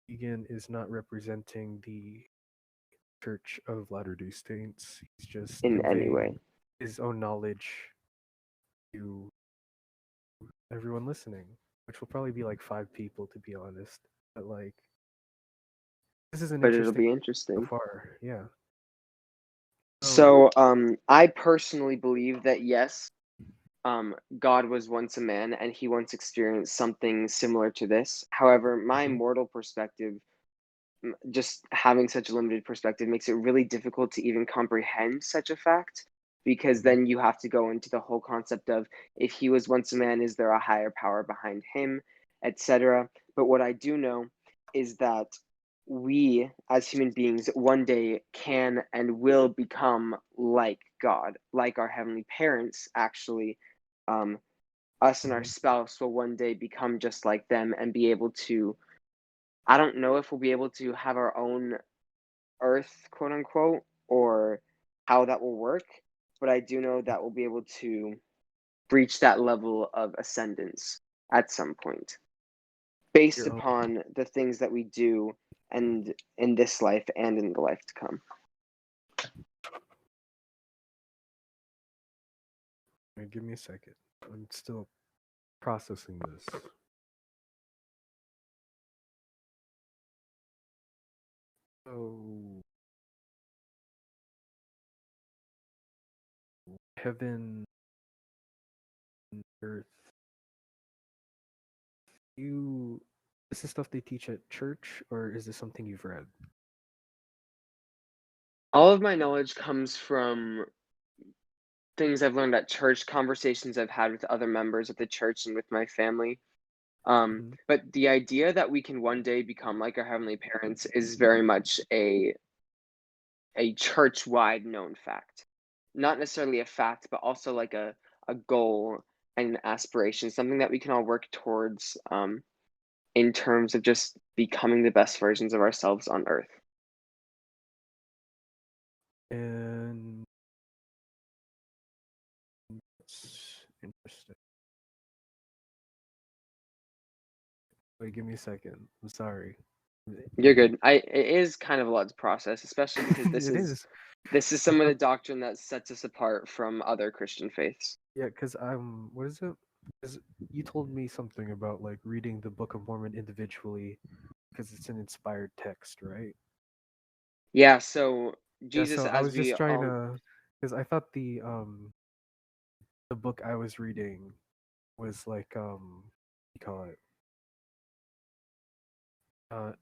Tegan is not representing the Church of Latter-day Saints. He's just In any conveying way. his own knowledge to everyone listening, which will probably be like 5 people to be honest. But like, this is an But it'll interesting be so interesting. far. Yeah. So So I personally believe that yes, God was once a man and he once experienced something similar to this. However, my mhm, mortal perspective, just having such a limited perspective, makes it really difficult to even comprehend such a fact because mhm, then you have to go into the whole concept of if he was once a man, is there a higher power behind him, etc. But what I do know is that we as human beings one day can and will become like God, like our heavenly parents, actually. Um, us and our mhm. spouse will one day become just like them and be able to. I don't know if we'll be able to have our own earth, quote unquote, or how that will work, but I do know that we'll be able to reach that level of ascendance at some point based Your own. upon the things that we do and in this life and in the life to come. Give me a second. I'm still processing this. So heaven, earth. You. This is stuff they teach at church, or is this something you've read? All of my knowledge comes from things I've learned at church, conversations I've had with other members of the church and with my family. Mhm. But the idea that we can one day become like our heavenly parents is very much a church-wide known fact. Not necessarily a fact, but also like a goal and an aspiration, something that we can all work towards in terms of just becoming the best versions of ourselves on earth. And it's interesting. Wait, give me a second. I'm sorry. You're good. It is kind of a lot to process, especially because It is. this is I some of thought, the doctrine that sets us apart from other Christian faiths. yeah, because what is it? 'Cause you told me something about like reading the Book of Mormon individually because it's an inspired text, right? Yeah, so Yeah. Jesus, So I as was we just trying all to, because I thought the book I was reading was like what do you call it, uh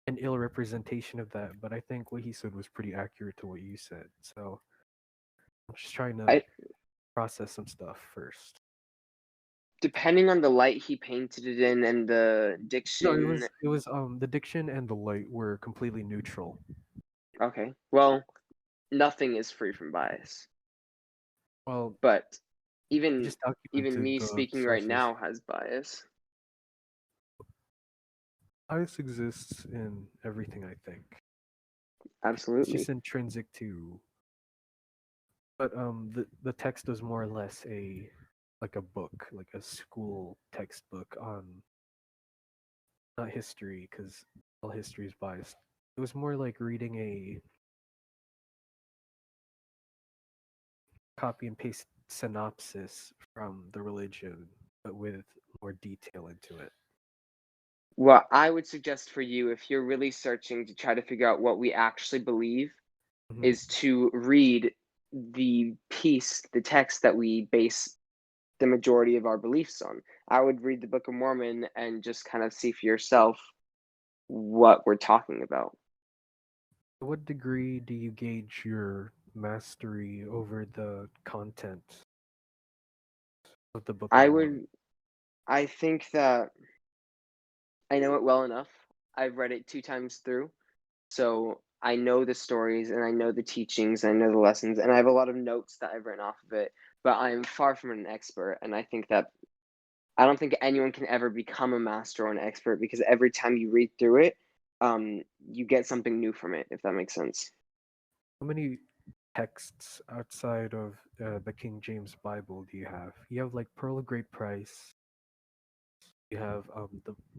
an ill representation of that, but I think what he said was pretty accurate to what you said. So I'm just trying to I process some stuff first. depending on the light he painted it in and the No, diction. it was the diction and the light were completely neutral. Okay, well, nothing is free from bias, Well, but he even just even documented me the speaking right sources. now has bias. Bias exists in everything, I think. It's just Absolutely. intrinsic to. But the text is more or less a like a book, like a school textbook on not history, because all history is biased. It was more like reading a copy and paste synopsis from the religion, but with more detail into it. What I would suggest for you, if you're really searching to try to figure out what we actually believe, Hmm. is to read the piece, the text that we base the majority of our beliefs on. I would read the Book of Mormon and just kind of see for yourself what we're talking about. To what degree do you gauge your mastery over the content? of the Book of I Mormon? would. I think that I know it well enough. I've read it 2 times through, so I know the stories and I know the teachings and I know the lessons, and I have a lot of notes that I've written off of it. But I'm far from an expert, and I think that I don't think anyone can ever become a master or an expert because every time you read through it, you get something new from it. If that makes sense. How many texts outside of the King James Bible do you have? You have like Pearl of Great Price. You have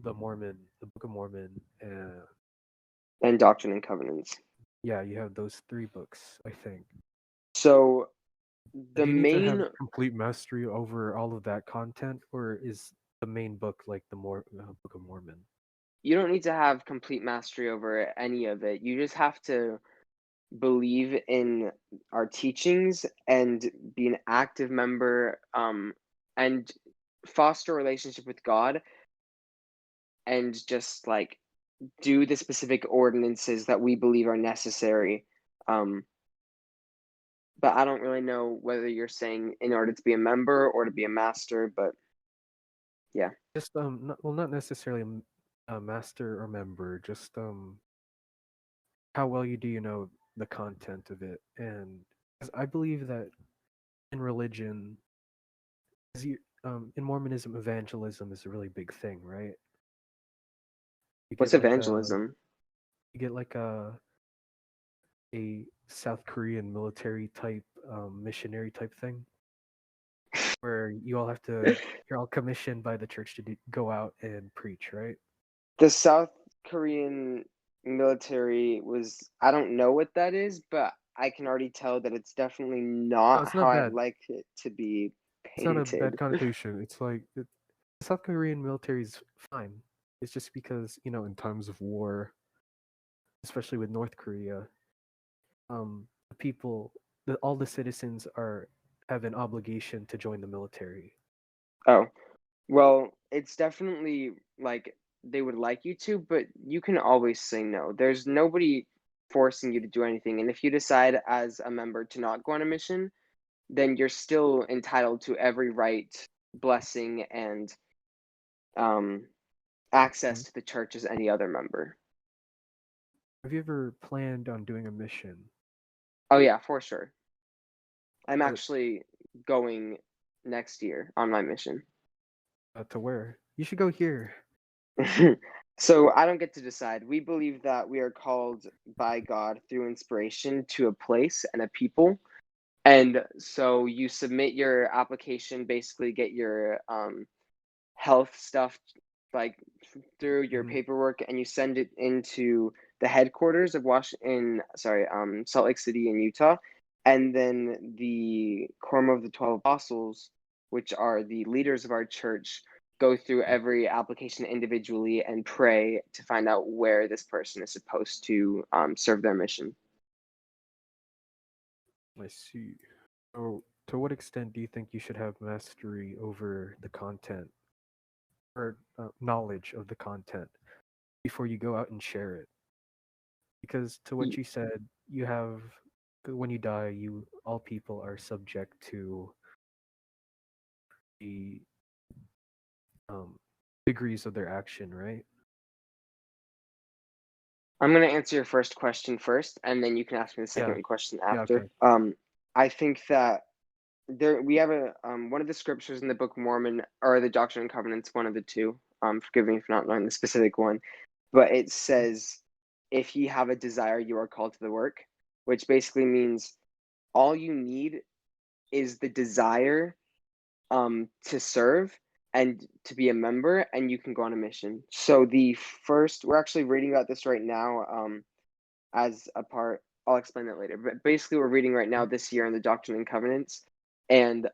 the Mormon, the Book of Mormon. And Doctrine and Covenants. Yeah, you have those three books, I think. So the Do you need to main have complete mastery over all of that content, or is the main book like the Book of Mormon? you don't need to have complete mastery over any of it. You just have to believe in our teachings and be an active member, and foster a relationship with God, and just like do the specific ordinances that we believe are necessary. Um, but I don't really know whether you're saying in order to be a member or to be a master, but yeah. Just not necessarily a master or member, just how well you do you know the content of it, and 'cause I believe that in religion, 'cause in Mormonism, evangelism is a really big thing, right? You get What's like evangelism? a South Korean military type missionary type thing where you're all commissioned by the church to go out and preach, right? The South Korean military was, I don't know what that is, but I can already tell that it's definitely No, not it's how not I'd bad. like it to be It's not a bad painted. connotation. It's like the South Korean military is fine. It's just because, in times of war, especially with North Korea, the people, all the citizens have an obligation to join the military. Oh, well, it's definitely like they would like you to, but you can always say no. There's nobody forcing you to do anything. And if you decide as a member to not go on a mission, then you're still entitled to every right, blessing, and um, access Mhm. to the church as any other member. Have you ever planned on doing a mission? Oh, yeah, for sure. I'm Uh, actually going next year on my mission. to where? You should go here. So I don't get to decide. We believe that we are called by God through inspiration to a place and a people. And so you submit your application, basically get your health stuff like through your Mhm. paperwork, and you send it into the headquarters of Salt Lake City in Utah, and then the Quorum of the 12 Apostles, which are the leaders of our church, go through every application individually and pray to find out where this person is supposed to serve their mission. I see. So, to what extent do you think you should have mastery over the content or knowledge of the content before you go out and share it? Because to what you said, when you die, all people are subject to the um, degrees of their action, right? I'm going to answer your first question first, and then you can ask me the Yeah. second question Yeah. after. Okay. I think that we have a one of the scriptures in the Book of Mormon, or the Doctrine and Covenants, one of the two. Forgive me for not knowing the specific one, but it says, "If ye have a desire, you are called to the work," which basically means all you need is the desire to serve and to be a member, and you can go on a mission. So we're actually reading about this right now. As a part. I'll explain that later. But basically, we're reading right now this year in the Doctrine and Covenants, and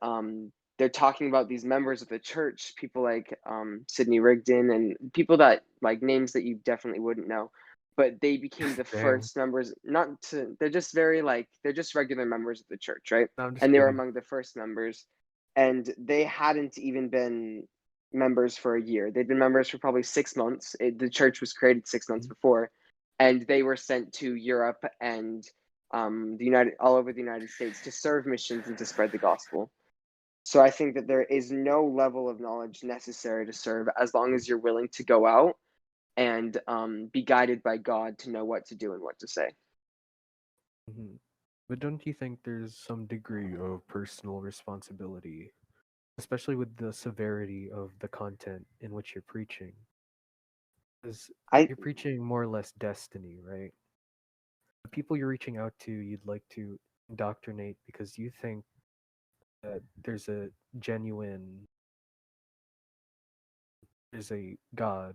they're talking about these members of the church, people like Sidney Rigdon, and people that like names that you definitely wouldn't know. But they became the Damn. first members. Not to. They're just they're just regular members of the church, right? No, I'm just And they were kidding. among the first members, and they hadn't even been members for a year. They'd been members for probably 6 months. The church was created 6 months Mhm. before, and they were sent to Europe and all over the United States to serve missions and to spread the gospel. So I think that there is no level of knowledge necessary to serve as long as you're willing to go out and be guided by God to know what to do and what to say. Mhm. But don't you think there's some degree of personal responsibility, especially with the severity of the content in which you're preaching? Because I you're preaching more or less destiny, right? The people you're reaching out to, you'd like to indoctrinate because you think that genuine, there's a God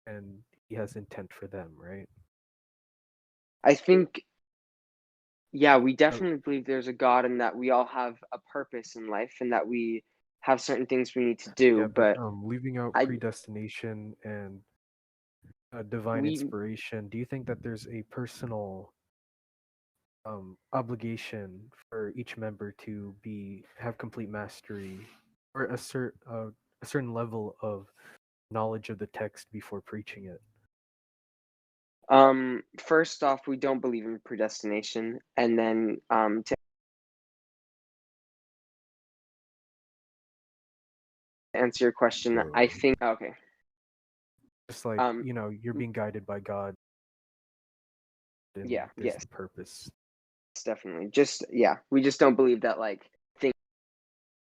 and he has intent for them, right? I think, yeah, we Uh, definitely believe there's a God and that we all have a purpose in life and that we have certain things we need to yeah, do. but But leaving out I predestination and divine we inspiration, do you think that there's a personal obligation for each member to have complete mastery or a certain level of knowledge of the text before preaching it? first off, we don't believe in predestination, and then to answer your question, I So think okay. just like, Um, you're being guided by God and yeah, there's yes, a purpose. definitely. Just yeah, we just don't believe that like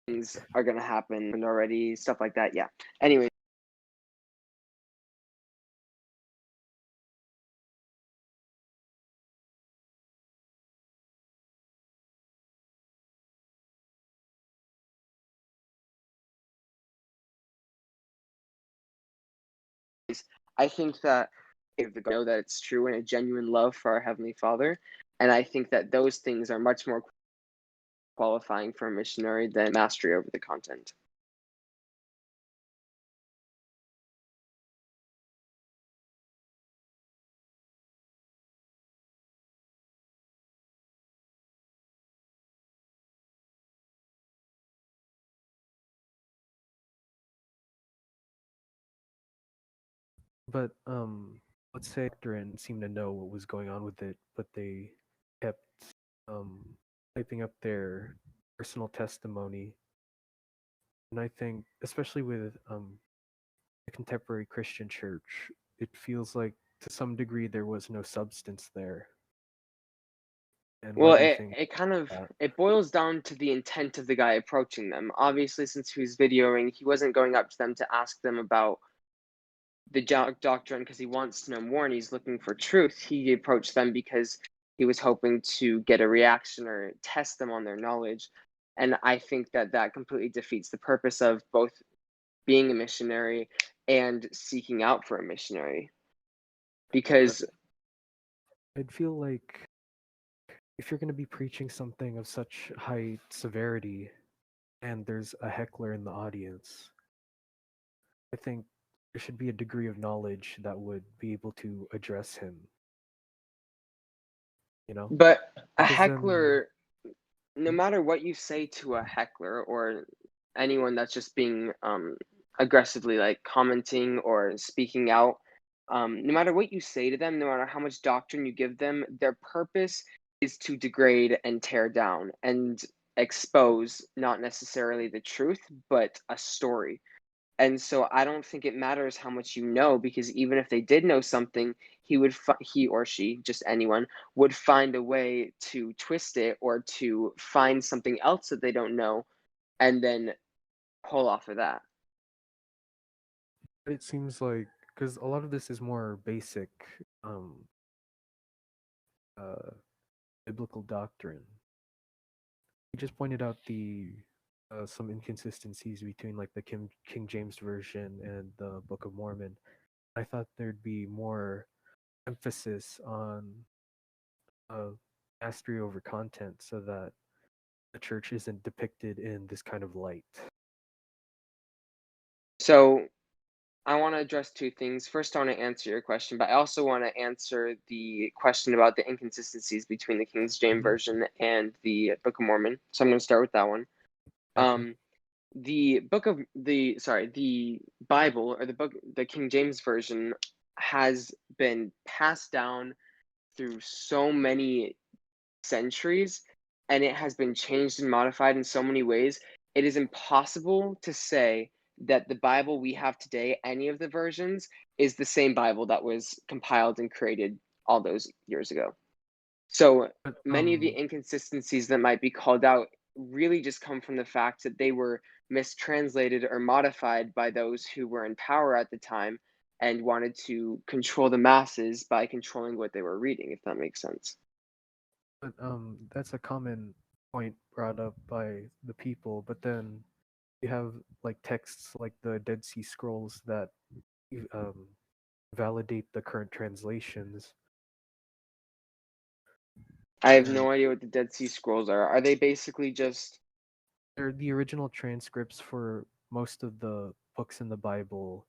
things are gonna happen and already stuff like that. Yeah. Anyway, I think that if the know that it's true and a genuine love for our Heavenly Father, and I think that those things are much more qualifying for a missionary than mastery over the content. But let's say Duran seemed to know what was going on with it, but they kept um typing up their personal testimony. And I think, especially with the contemporary Christian church, it feels like to some degree there was no substance there. And why Well, do you it, think it kind of that? it boils down to the intent of the guy approaching them. Obviously, since he was videoing, he wasn't going up to them to ask them about the doctrine because he wants to know more and he's looking for truth. He approached them because he was hoping to get a reaction or test them on their knowledge. And I think that that completely defeats the purpose of both being a missionary and seeking out for a missionary. But Because, I'd feel like if you're going to be preaching something of such high severity and there's a heckler in the audience, I think there should be a degree of knowledge that would be able to address him, you know? but a Because then, heckler, no matter what you say to a heckler or anyone that's just being aggressively like commenting or speaking out, no matter what you say to them, no matter how much doctrine you give them, their purpose is to degrade and tear down and expose not necessarily the truth, but a story. And so I don't think it matters how much you know because even if they did know something, he or she, just anyone, would find a way to twist it or to find something else that they don't know and then pull off of that. it seems like, because a lot of this is more basic um, uh, biblical doctrine. You just pointed out the some inconsistencies between like the King James version and the Book of Mormon. I thought there'd be more emphasis on uh, mastery over content so that the church isn't depicted in this kind of light. So I want to address two things. First, I want to answer your question, but I also want to answer the question about the inconsistencies between the King James Hmm. version and the Book of Mormon. So I'm going to start with that one. Okay. The book of the Bible or the King James version has been passed down through so many centuries and it has been changed and modified in so many ways it is impossible to say that the Bible we have today, any of the versions, is the same Bible that was compiled and created all those years ago. So But many of the inconsistencies that might be called out really just come from the fact that they were mistranslated or modified by those who were in power at the time and wanted to control the masses by controlling what they were reading, if that makes sense. that's a common point brought up by the people. But then you have like texts like the Dead Sea Scrolls that um, validate the current translations. I have And no idea what the Dead Sea Scrolls are. Are they basically just they're the original transcripts for most of the books in the Bible.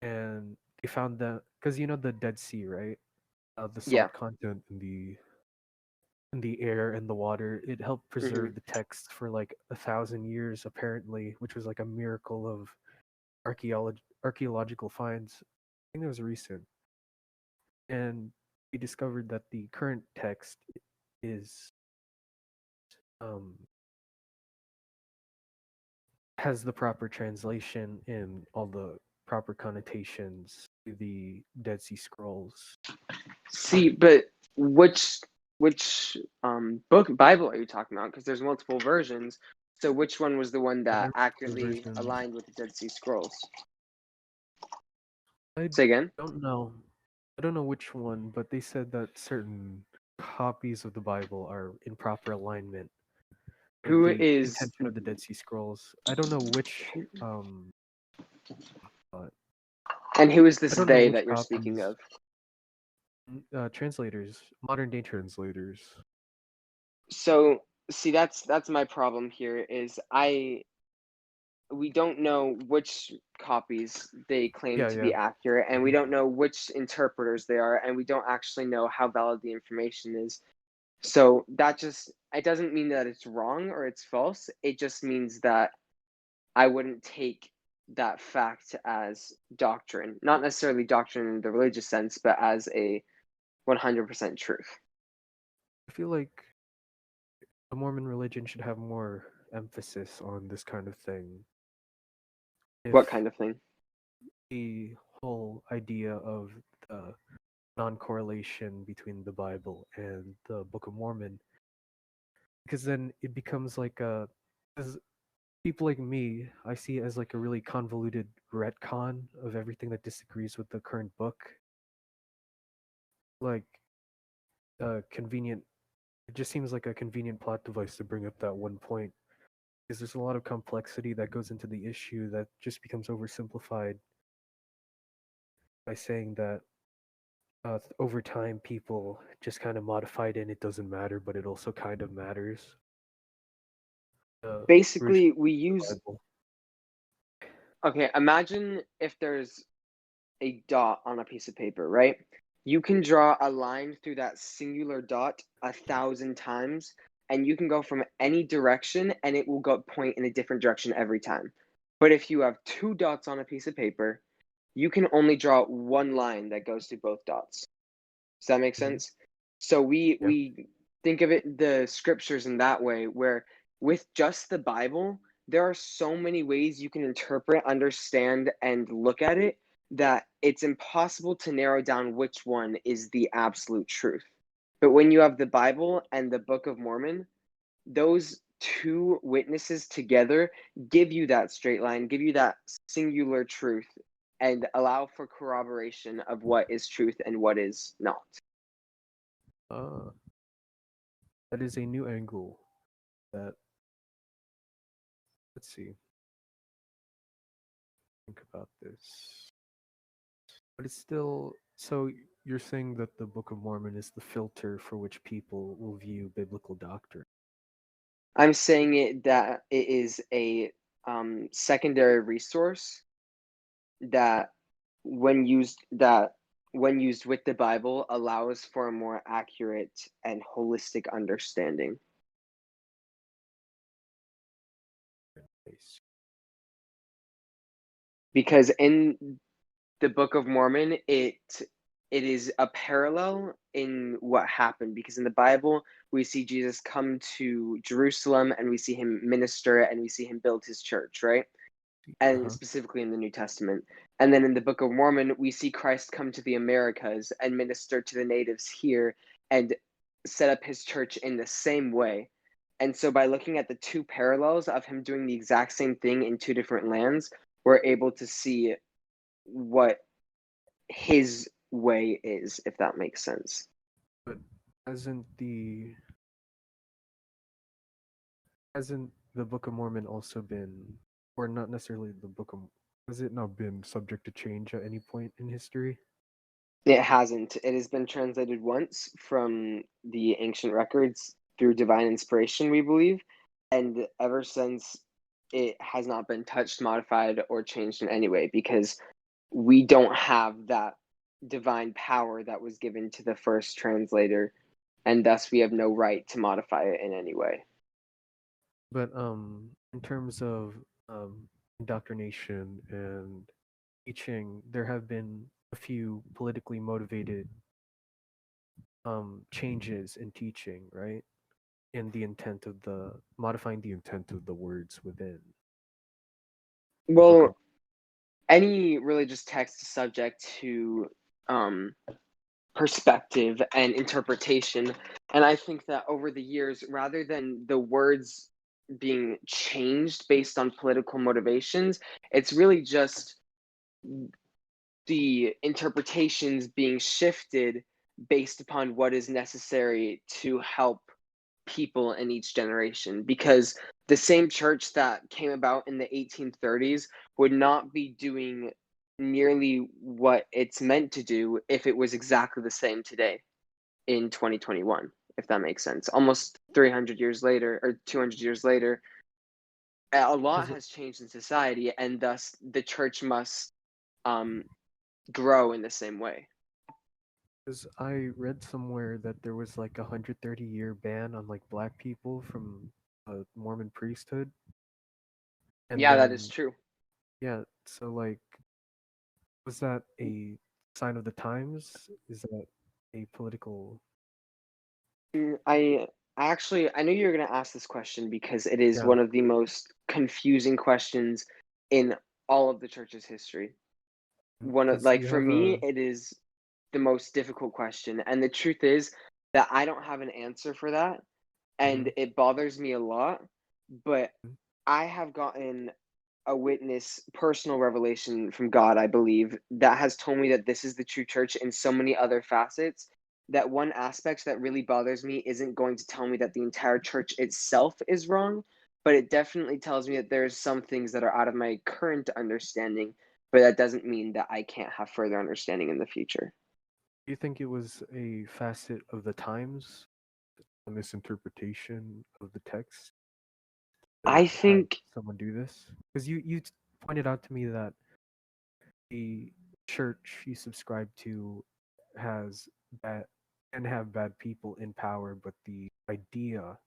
And they found that because you know the Dead Sea, right? The yeah. salt content in the air and the water, it helped Hmm. preserve the text for like 1,000 years apparently, which was like a miracle of archaeological finds. I think it was recent. And we discovered that the current text is um, has the proper translation and all the proper connotations to the Dead Sea Scrolls. See, but which book Bible are you talking about? Because there's multiple versions. So which one was the one And that there are accurately versions. aligned with the Dead Sea Scrolls? I Say again. don't know. I don't know which one, but they said that certain copies of the Bible are in proper alignment with Who the is intention of the Dead Sea Scrolls. I don't know which uh, and who is I this don't know they which that you're speaking copies. of? Translators, modern day translators. So see, that's my problem here. Is we don't know which copies they claim Yeah, to yeah. be accurate, and we Mhm. don't know which interpreters they are, and we don't actually know how valid the information is. So that just it doesn't mean that it's wrong or it's false. It just means that I wouldn't take that fact as doctrine, not necessarily doctrine in the religious sense, but as a 100% truth. I feel like the Mormon religion should have more emphasis on this kind of thing. What If kind of thing? the whole idea of the non-correlation between the Bible and the Book of Mormon, because then it becomes like a, as people like me, I see it as like a really convoluted retcon of everything that disagrees with the current book. Like convenient, it just seems like a convenient plot device to bring up that one point. Because there's a lot of complexity that goes into the issue that just becomes oversimplified by saying that over time people just kind of modified it and it doesn't matter, but it also kind of matters. The original Basically, we use Bible. okay, imagine if there's a dot on a piece of paper, right? You can draw a line through that singular dot 1,000 times, and you can go from any direction and it will go point in a different direction every time. But if you have two dots on a piece of paper, you can only draw one line that goes through both dots. Does that make Mhm. sense? So Yeah. we think of it the scriptures in that way, where with just the Bible, there are so many ways you can interpret, understand, and look at it that it's impossible to narrow down which one is the absolute truth. But when you have the Bible and the Book of Mormon, those two witnesses together give you that straight line, give you that singular truth, and allow for corroboration of what is truth and what is not. Uh, that is a new angle that, let's see, think about this. But it's still, so you're saying that the Book of Mormon is the filter for which people will view biblical doctrine. I'm saying it that it is a secondary resource that when used with the Bible allows for a more accurate and holistic understanding. Yes. Because in the Book of Mormon, it is a parallel in what happened. Because in the Bible, we see Jesus come to Jerusalem, and we see him minister, and we see him build his church, right? And specifically in the New Testament. And then in the Book of Mormon, we see Christ come to the Americas and minister to the natives here and set up his church in the same way. And so by looking at the two parallels of him doing the exact same thing in two different lands, we're able to see what his way is, if that makes sense. But hasn't the Book of Mormon also been, or not necessarily the Book of, has it not been subject to change at any point in history? It hasn't. It has been translated once from the ancient records through divine inspiration, we believe. And ever since, it has not been touched, modified, or changed in any way because we don't have that divine power that was given to the first translator, and thus we have no right to modify it in any way. But in terms of indoctrination and teaching, there have been a few politically motivated changes in teaching, right? In the intent of the modifying the intent of the words within the book of. Well, any religious text is subject to perspective and interpretation. And I think that over the years, rather than the words being changed based on political motivations, it's really just the interpretations being shifted based upon what is necessary to help people in each generation. Because the same church that came about in the 1830s would not be doing nearly what it's meant to do if it was exactly the same today in 2021, if that makes sense. Almost 300 years later, or 200 years later, a lot has changed in society, and thus the church must grow in the same way. Because I read somewhere that there was like 130-year ban on like black people from Mormon priesthood. And Yeah, then, that is true. yeah, so like, was that a sign of the times? Is that a political? I I knew you were going to ask this question because it is Yeah, one of the most confusing questions in all of the church's history. One of, because like, you for have me, a. it is the most difficult question, and the truth is that I don't have an answer for that, and Mhm. it bothers me a lot, but I have gotten a witness, personal revelation from God, I believe, that has told me that this is the true church in so many other facets. That one aspect that really bothers me isn't going to tell me that the entire church itself is wrong, but it definitely tells me that there's some things that are out of my current understanding, but that doesn't mean that I can't have further understanding in the future. Do you think it was a facet of the times, a misinterpretation of the text to I have think someone do this? Because you pointed out to me that the church you subscribe to has bad and have bad people in power, but the idea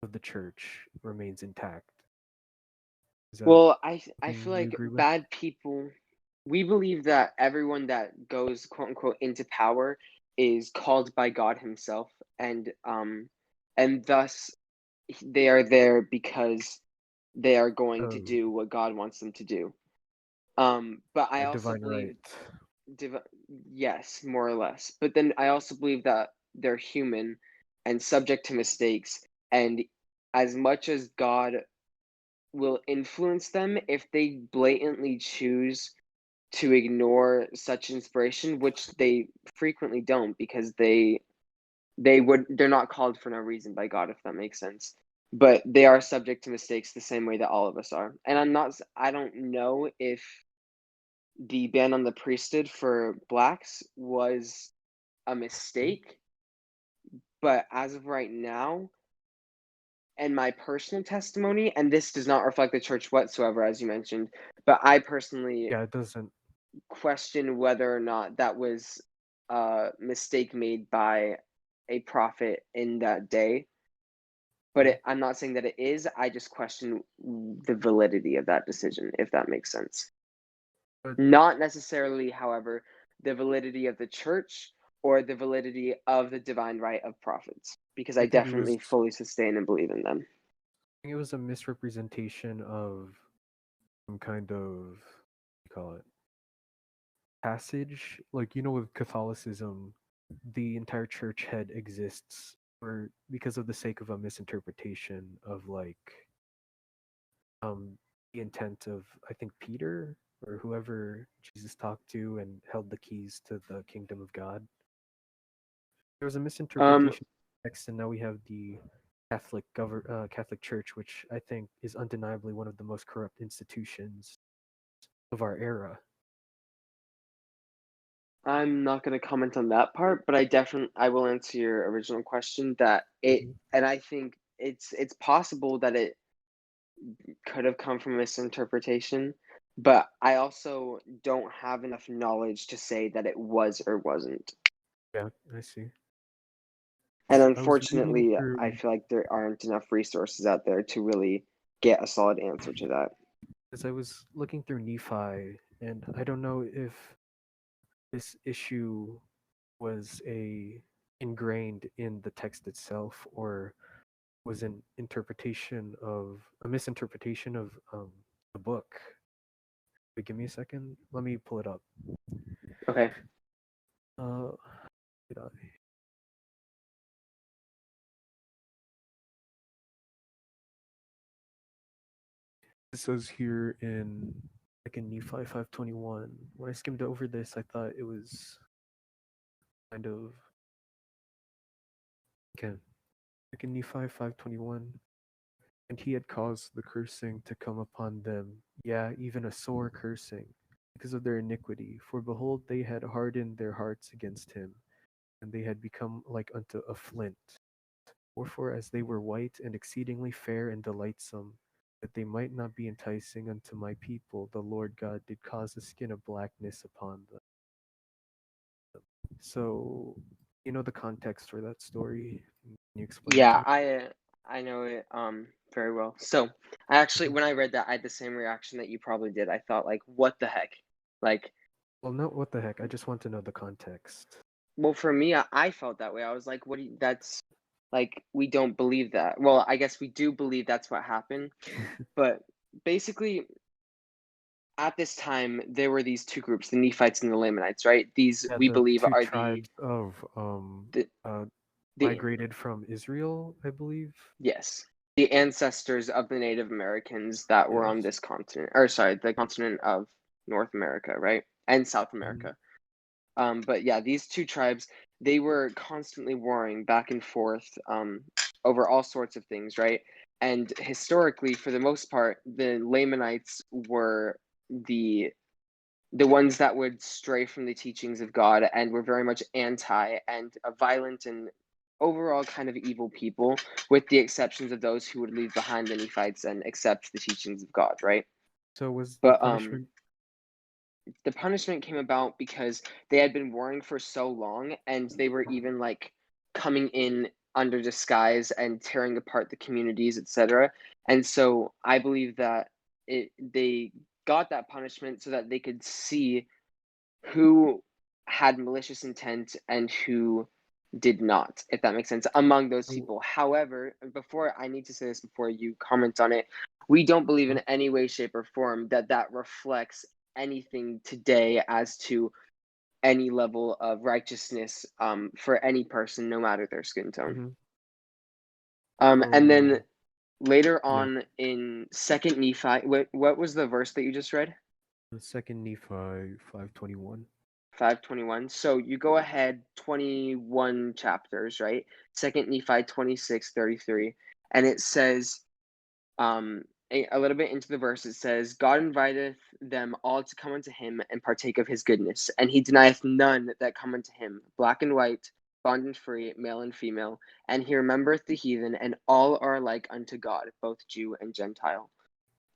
of the church remains intact. Is that Well, I something feel you like agree with? bad people. We believe that everyone that goes quote unquote into power is called by God Himself, and thus they are there because they are going to Um, do what God wants them to do. But I a also divine believe, right. div- yes, more or less. But then I also believe that they're human and subject to mistakes, and as much as God will influence them, if they blatantly choose to ignore such inspiration, which they frequently don't because they're not called for no reason by God, if that makes sense. But they are subject to mistakes the same way that all of us are. And I don't know if the ban on the priesthood for blacks was a mistake, but as of right now, and my personal testimony, and this does not reflect the church whatsoever, as you mentioned, but I personally Yeah, it doesn't. question whether or not that was a mistake made by a prophet in that day. But I'm not saying that it is. I just question the validity of that decision, if that makes sense. But Not necessarily, however, the validity of the church or the validity of the divine right of prophets. because I think it was definitely fully sustain and believe in them. I think it was a misrepresentation of some kind of what do you call it passage. Like with Catholicism, the entire church head exists or because of the sake of a misinterpretation of um the intent of I think Peter or whoever Jesus talked to and held the keys to the kingdom of God. There was a Um, misinterpretation of the text, and now we have the Catholic Church, which I think is undeniably one of the most corrupt institutions of our era. I'm not going to comment on that part, but I will answer your original question that Mhm. and I think it's possible that it could have come from misinterpretation, but I also don't have enough knowledge to say that it was or wasn't. Yeah, I see. And I was reading unfortunately, I through feel like there aren't enough resources out there to really get a solid answer to that. as I was looking through Nephi, and I don't know if this issue was a ingrained in the text itself or was an interpretation of a misinterpretation of the book. Wait, give me a second. Let me pull it up. Okay. Uh, did I? It says here in Second Nephi 5:21. When I skimmed over this, I thought it was kind of okay. Second Nephi 5:21. And he had caused the cursing to come upon them, yeah, even a sore cursing, because of their iniquity. For behold, they had hardened their hearts against him, and they had become like unto a flint. Wherefore, as they were white and exceedingly fair and delightsome, that they might not be enticing unto my people, the Lord God did cause a skin of blackness upon them. So, you know the context for that story? Can you explain it to Yeah, me? I know it very well. So I actually when I read that I had the same reaction that you probably did. I thought like, what the heck? Like, Well, no, what the heck? I just want to know the context. well, for me, I felt that way. I was like, what do you, that's like we don't believe that. Well, I guess we do believe that's what happened, but basically at this time there were these two groups, the Nephites and the Lamanites, right? These Yeah, we the believe two are tribes of the, uh the migrated from Israel, I believe. yes, the ancestors of the Native Americans that were on Yes. this continent, or sorry, the continent of North America, right? And South Mhm. America. But yeah, these two tribes, they were constantly warring back and forth over all sorts of things, right? And historically, for the most part, the Lamanites were the the ones that would stray from the teachings of God and were very much anti and a violent and overall kind of evil people, with the exceptions of those who would leave behind the Nephites and accept the teachings of God, right? So was the But punishment the punishment came about because they had been warring for so long and they were even like coming in under disguise and tearing apart the communities, etc. And so I believe that they got that punishment so that they could see who had malicious intent and who did not, if that makes sense, among those oh, people. However, before I need to say this before you comment on it, we don't believe in any way, shape, or form that that reflects anything today as to any level of righteousness for any person, no matter their skin tone. mhm. And So then later yeah, on in Second Nephi, what was the verse that you just read? the second Nephi 5:21. 5:21. So you go ahead 21 chapters, right? Second Nephi 26:33, and it says a little bit into the verse it says, God inviteth them all to come unto him and partake of his goodness, and he denieth none that come unto him, black and white, bond and free, male and female, and he remembereth the heathen, and all are alike unto God, both Jew and Gentile.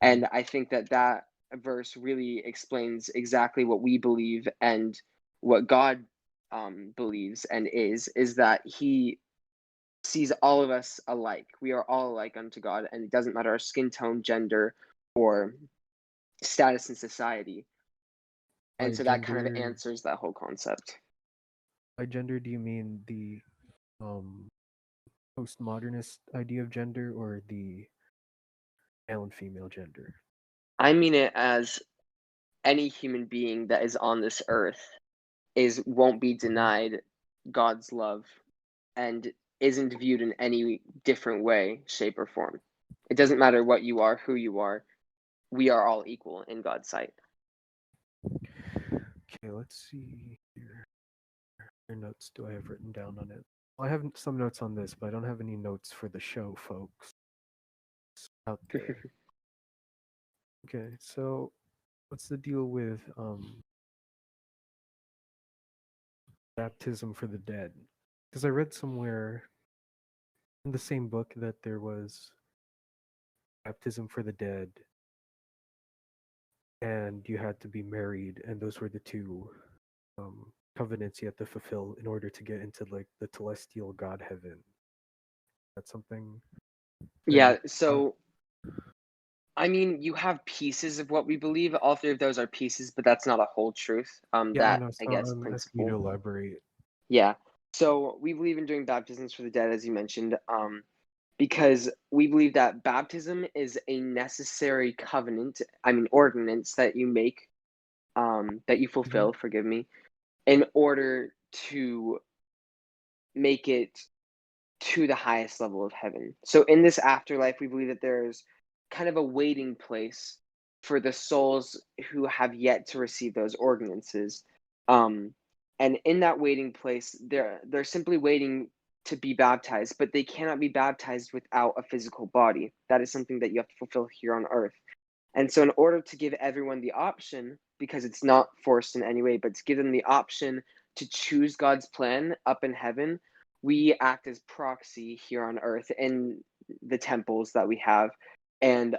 Mhm. And I think that that verse really explains exactly what we believe and what God believes and is that he sees all of us alike. We are all alike unto God, and it doesn't matter our skin tone, gender, or status in society. And By so that kind of gender, answers that whole concept. by gender, do you mean the um postmodernist idea of gender or the male and female gender? I mean it as any human being that is on this earth won't be denied God's love and isn't viewed in any different way, shape, or form. It doesn't matter what you are, who you are. We are all equal in God's sight. Okay, let's see here. What notes do I have written down on it? Well, I have some notes on this, but I don't have any notes for the show, folks. Out there. Okay, so what's the deal with baptism for the dead? Because I read somewhere in the same book that there was baptism for the dead, and you had to be married, and those were the two covenants you had to fulfill in order to get into like the celestial God heaven. That's something that you Yeah, so I mean, you have pieces of what we believe. All three of those are pieces, but that's not a whole truth. yeah, I That know. I So guess I'm asking you to principle. elaborate. Yeah. So we believe in doing baptisms for the dead, as you mentioned, because we believe that baptism is a necessary covenant. I mean, ordinance that you make, that you Mhm. fulfill. Forgive me, in order to make it to the highest level of heaven. So in this afterlife, we believe that there's kind of a waiting place for the souls who have yet to receive those ordinances. Um, and in that waiting place, they're simply waiting to be baptized, but they cannot be baptized without a physical body. That is something that you have to fulfill here on earth. And so, in order to give everyone the option, because it's not forced in any way, but to give them the option to choose God's plan up in heaven, we act as proxy here on earth in the temples that we have. And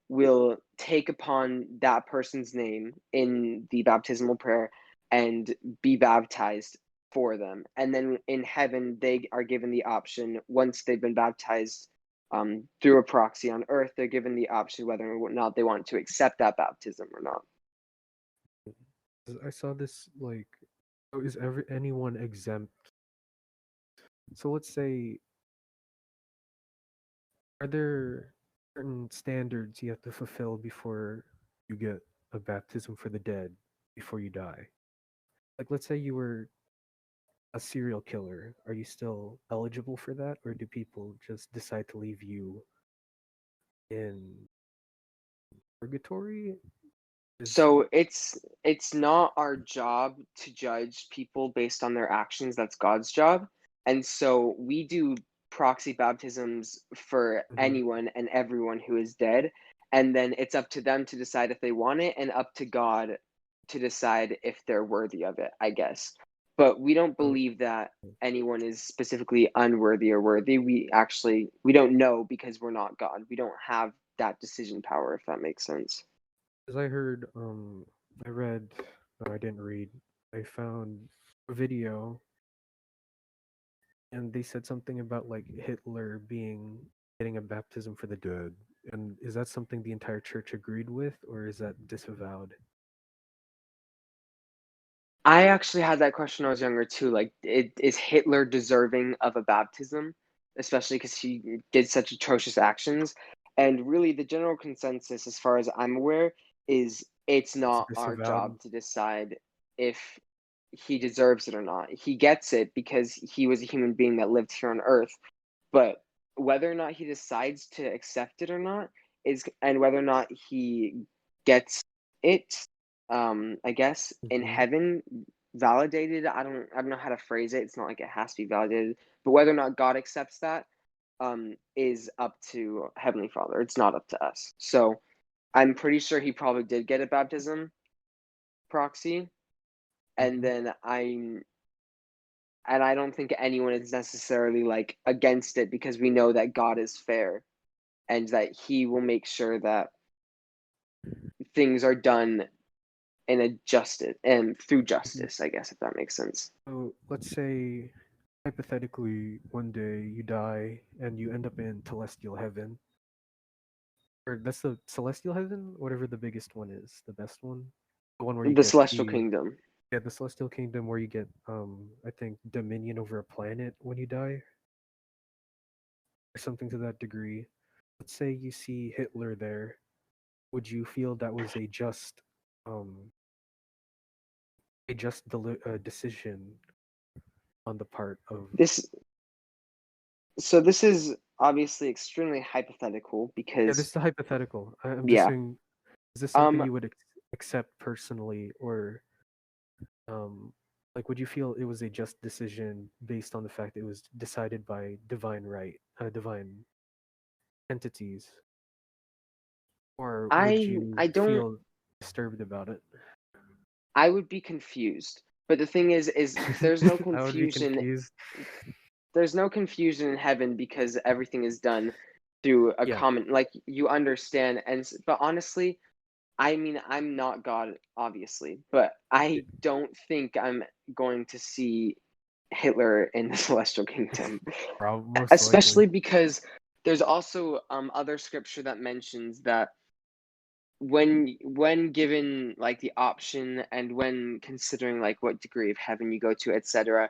we'll take upon that person's name in the baptismal prayer and be baptized for them. And then in heaven, they are given the option once they've been baptized through a proxy on earth, they're given the option whether or not they want to accept that baptism or not. I saw this like, so is anyone exempt? So let's say, are there certain standards you have to fulfill before you get a baptism for the dead before you die? Like, let's say you were a serial killer. Are you still eligible for that, or do people just decide to leave you in purgatory? Is So it's not our job to judge people based on their actions. That's God's job. And so we do proxy baptisms for Mhm. anyone and everyone who is dead. And then it's up to them to decide if they want it and up to God to decide if they're worthy of it, I guess. But we don't So, believe that anyone is specifically unworthy or worthy. We don't know because we're not God. We don't have that decision power, if that makes sense. as I heard, I read, no, I didn't read. I found a video, and they said something about like Hitler being getting a baptism for the dead. And is that something the entire church agreed with, or is that disavowed? I actually had that question when I was younger too. Like, is Hitler deserving of a baptism, especially because he did such atrocious actions? And really, the general consensus, as far as I'm aware, is it's It's not our disavowed. job to decide if he deserves it or not. He gets it because he was a human being that lived here on Earth. But whether or not he decides to accept it or not and whether or not he gets it, I guess in Mhm. heaven validated. I don't know how to phrase it. It's not like it has to be validated, but whether or not God accepts that is up to Heavenly Father. It's not up to us. So I'm pretty sure he probably did get a baptism proxy, and Mhm. then I don't think anyone is necessarily like against it because we know that God is fair and that he will make sure that things are done in a justice and through Mhm. justice, I guess, if that makes sense. So let's say hypothetically one day you die and you end up in celestial heaven, or that's the celestial heaven, whatever the biggest one is, the best one, the one where you The get celestial the, kingdom. yeah, the celestial kingdom where you get I think dominion over a planet when you die. or something to that degree. Let's say you see Hitler there. Would you feel that was um, decision on the part of? This this is obviously extremely hypothetical Yeah, this because is a hypothetical. I'm just yeah. saying, is this something Um you would accept personally, or um, like, would you feel it was a just decision based on the fact it was decided by divine entities, or would I you don't feel disturbed about it? I would be confused. But the thing is there's no I would be confusion. confused. There's no confusion in heaven because everything is done through a Yeah, common, like, you understand. But honestly, I mean, I'm not God, obviously, but I don't think I'm going to see Hitler in the celestial kingdom, most likely. especially because there's also other scripture that mentions that when given like the option and when considering like what degree of heaven you go to, etc.,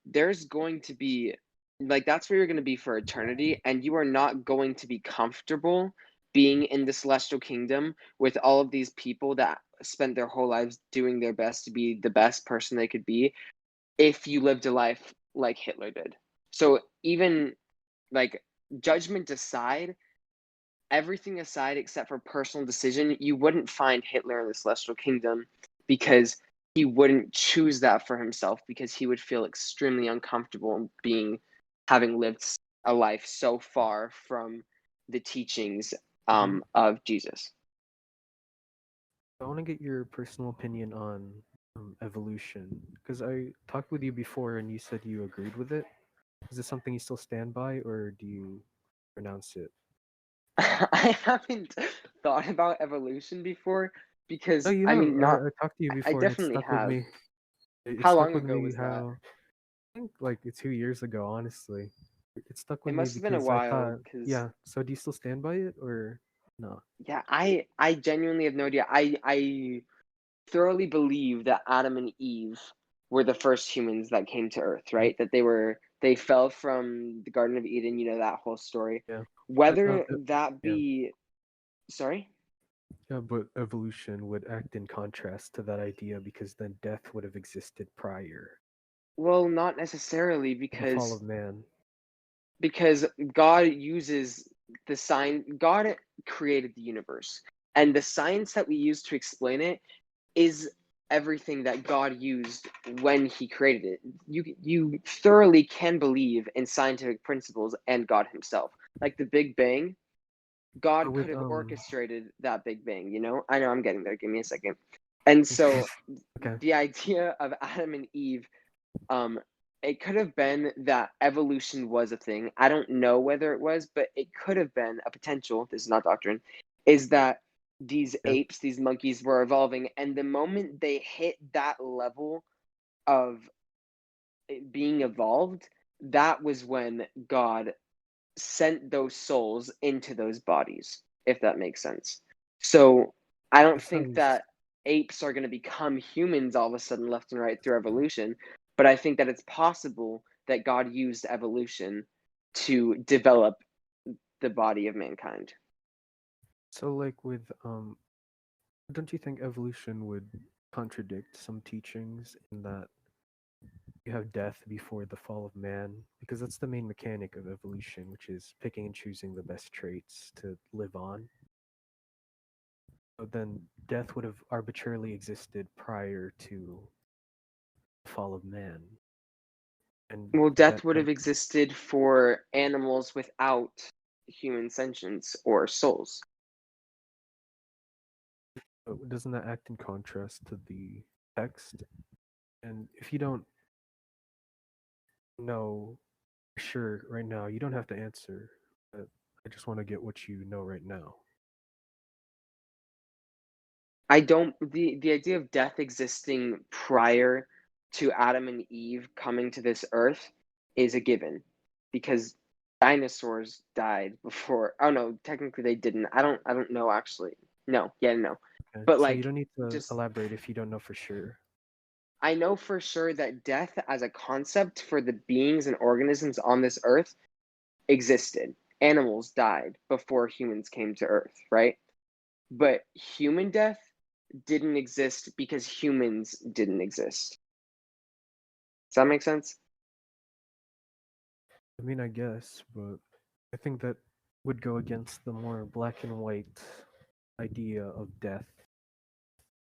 there's going to be, like, that's where you're going to be for eternity, and you are not going to be comfortable being in the celestial kingdom with all of these people that spent their whole lives doing their best to be the best person they could be if you lived a life like Hitler did. So even, like, judgment aside, everything aside except for personal decision, you wouldn't find Hitler in the celestial kingdom because he wouldn't choose that for himself, because he would feel extremely uncomfortable having lived a life so far from the teachings Mhm. of Jesus. I want to get your personal opinion on evolution, because I talked with you before and you said you agreed with it. Is this something you still stand by, or do you renounce it? I haven't thought about evolution before No, because you I have. mean, not I talked to you I before, and it definitely stuck with have. me. It How stuck long with ago me was that? how I think like 2 years ago, honestly. It stuck It with me must have been a because I while thought, because yeah. So do you still stand by it, or no? yeah, I genuinely have no idea. I thoroughly believe that Adam and Eve were the first humans that came to Earth, Mhm. right? That they fell from the Garden of Eden, that whole story. Yeah. But Whether that yeah, be, sorry? yeah. But evolution would act in contrast to that idea, because then death would have existed prior Well, not necessarily, to the fall of man. because God uses God created the universe, and the science that we use to explain it is everything that God used when he created it. You thoroughly can believe in scientific principles and God himself. Like the Big Bang, But God could with have orchestrated that Big Bang. I know I'm getting there. Give me a second. And so okay. the idea of Adam and Eve, um, it could have been that evolution was a thing. I don't know whether it was, but it could have been a potential. This is not doctrine. Is that these Yeah. apes, these monkeys were evolving, and the moment they hit that level of it being evolved, that was when God sent those souls into those bodies, if that makes sense. So I don't That think sounds that apes are going to become humans all of a sudden, left and right, through evolution, but I think that it's possible that God used evolution to develop the body of mankind. so. Like with don't you think evolution would contradict some teachings in that you have death before the fall of man? Because that's the main mechanic of evolution, which is picking and choosing the best traits to live on. So then death would have arbitrarily existed prior to the fall of man. And Well, would that death would have existed for animals without human sentience or souls. doesn't that act in contrast to the text? And if you don't know for sure right now, you don't have to answer. But I just want to get what you know right now. I don't the idea of death existing prior to Adam and Eve coming to this earth is a given, because dinosaurs died before. Oh no, technically they didn't. I don't know actually. No, yeah, no. Okay, But so you like, don't need to just elaborate if you don't know for sure. I know for sure that death as a concept for the beings and organisms on this earth existed. Animals died before humans came to Earth, right? But human death didn't exist because humans didn't exist. Does that make sense? I mean, I guess, but I think that would go against the more black and white idea of death,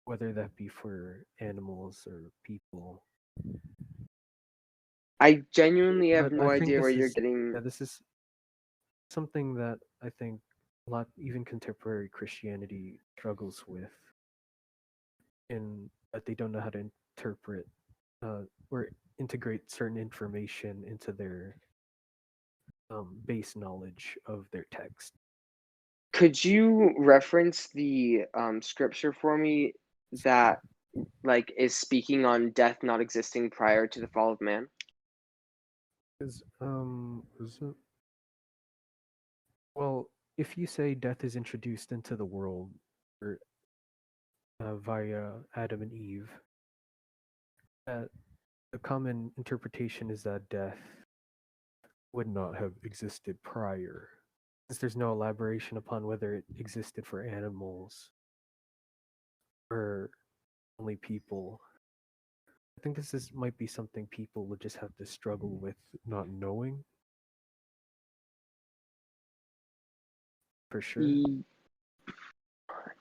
whether that be for animals or people. I genuinely have But no I think idea where this you're is, getting. yeah, this is something that I think a lot, even contemporary Christianity struggles with, in that they don't know how to interpret or integrate certain information into their base knowledge of their text. Could you reference the scripture for me that like is speaking on death not existing prior to the fall of man? Is it? Well, if you say death is introduced into the world or via Adam and Eve, that the common interpretation is that death would not have existed prior, since there's no elaboration upon whether it existed for animals or only people. I think this is might be something people would just have to struggle with not knowing for sure.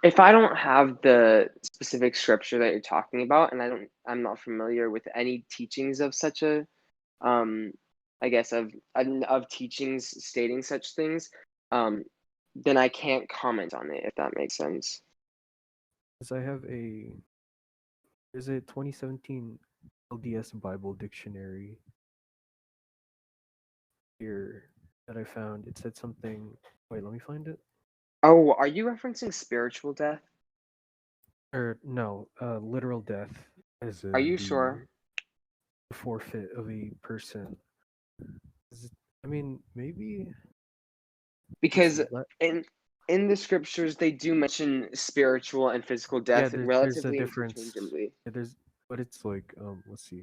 If I don't have the specific scripture that you're talking about, and I'm not familiar with any teachings of such a, um, I guess of teachings stating such things, then I can't comment on it if that makes sense. Because there's a 2017 LDS Bible dictionary here that I found. It said something. Wait, let me find it. Oh, are you referencing spiritual death? Or no, literal death, as Are in you the sure? forfeit of a person. I mean, maybe. Let's Because see. in the scriptures they do mention spiritual and physical Yeah, death there's a relatively difference. interchangeably. Yeah, but it's like let's see.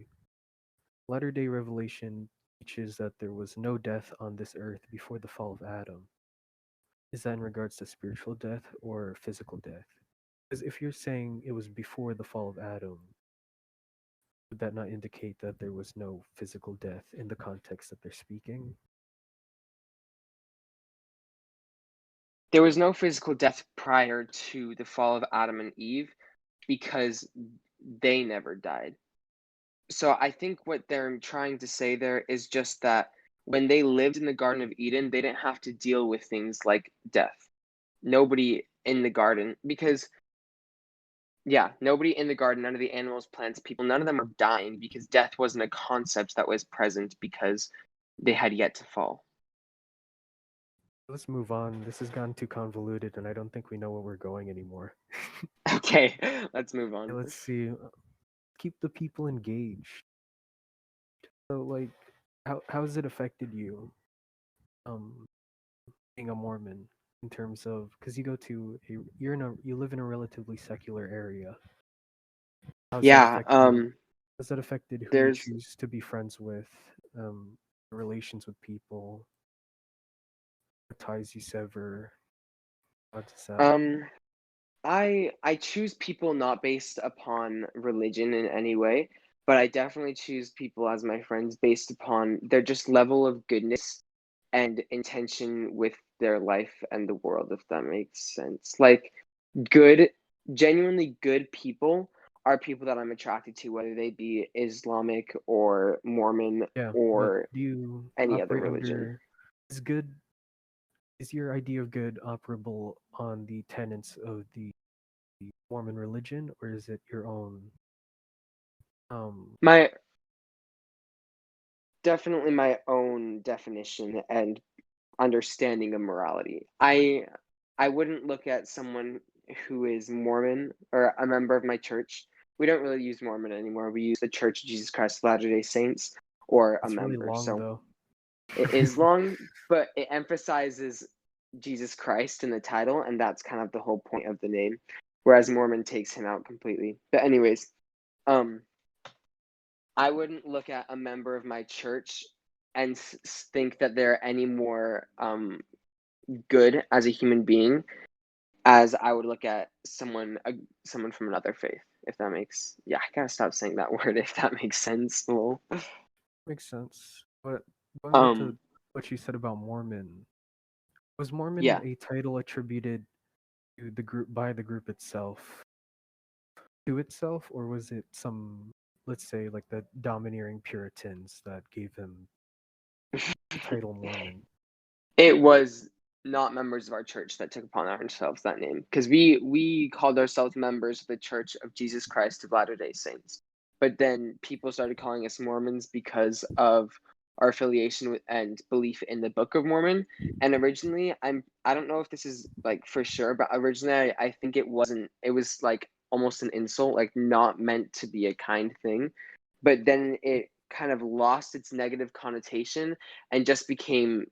Latter Day Revelation teaches that there was no death on this earth before the fall of Adam. Is that in regards to spiritual death or physical death? Because if you're saying it was before the fall of Adam, would that not indicate that there was no physical death in the context that they're speaking? There was no physical death prior to the fall of Adam and Eve because they never died. So I think what they're trying to say there is just that when they lived in the Garden of Eden, they didn't have to deal with things like death. Nobody in the garden, because yeah, nobody in the garden, none of the animals, plants, people, none of them are dying because death wasn't a concept that was present because they had yet to fall. Let's move on. This has gotten too convoluted, and I don't think we know where we're going anymore. Okay, let's move Okay, on. let's see. Keep the people engaged. So, like, how has it affected you? Being a Mormon in terms of because you live in a relatively secular area. How's that Yeah, affected? Has that affected who you there's choose to be friends with? Relations with people, what ties you sever. How does that? um I choose people not based upon religion in any way, but I definitely choose people as my friends based upon their just level of goodness and intention with their life and the world, if that makes sense. Like good, genuinely good people are people that I'm attracted to, whether they be Islamic or Mormon Yeah, but or do you any other operate religion. under is good? Is your idea of good operable on the tenets of the Mormon religion, or is it your own? My definitely my own definition and understanding of morality. I wouldn't look at someone who is Mormon or a member of my church. We don't really use Mormon anymore. We use the Church of Jesus Christ of Latter-day Saints or a It's really member. long So though. it is long, but it emphasizes Jesus Christ in the title, and that's kind of the whole point of the name. Whereas Mormon takes him out completely. But anyways, I wouldn't look at a member of my church and think that they're any more good as a human being as I would look at someone from another faith. If that makes I gotta stop saying that word. If that makes sense. Well, Makes sense. But going into um, what you said about Mormon, was Mormon yeah. a title attributed to the group by the group itself to itself, or was it some, let's say, like the domineering Puritans that gave him the title Mormon? It was not members of our church that took upon ourselves that name, because we called ourselves members of the Church of Jesus Christ of Latter-day Saints. But then people started calling us Mormons because of our affiliation with and belief in the Book of Mormon. And originally, I don't know if this is like for sure, but originally I think it wasn't. It was like almost an insult, like not meant to be a kind thing. But then it kind of lost its negative connotation and just became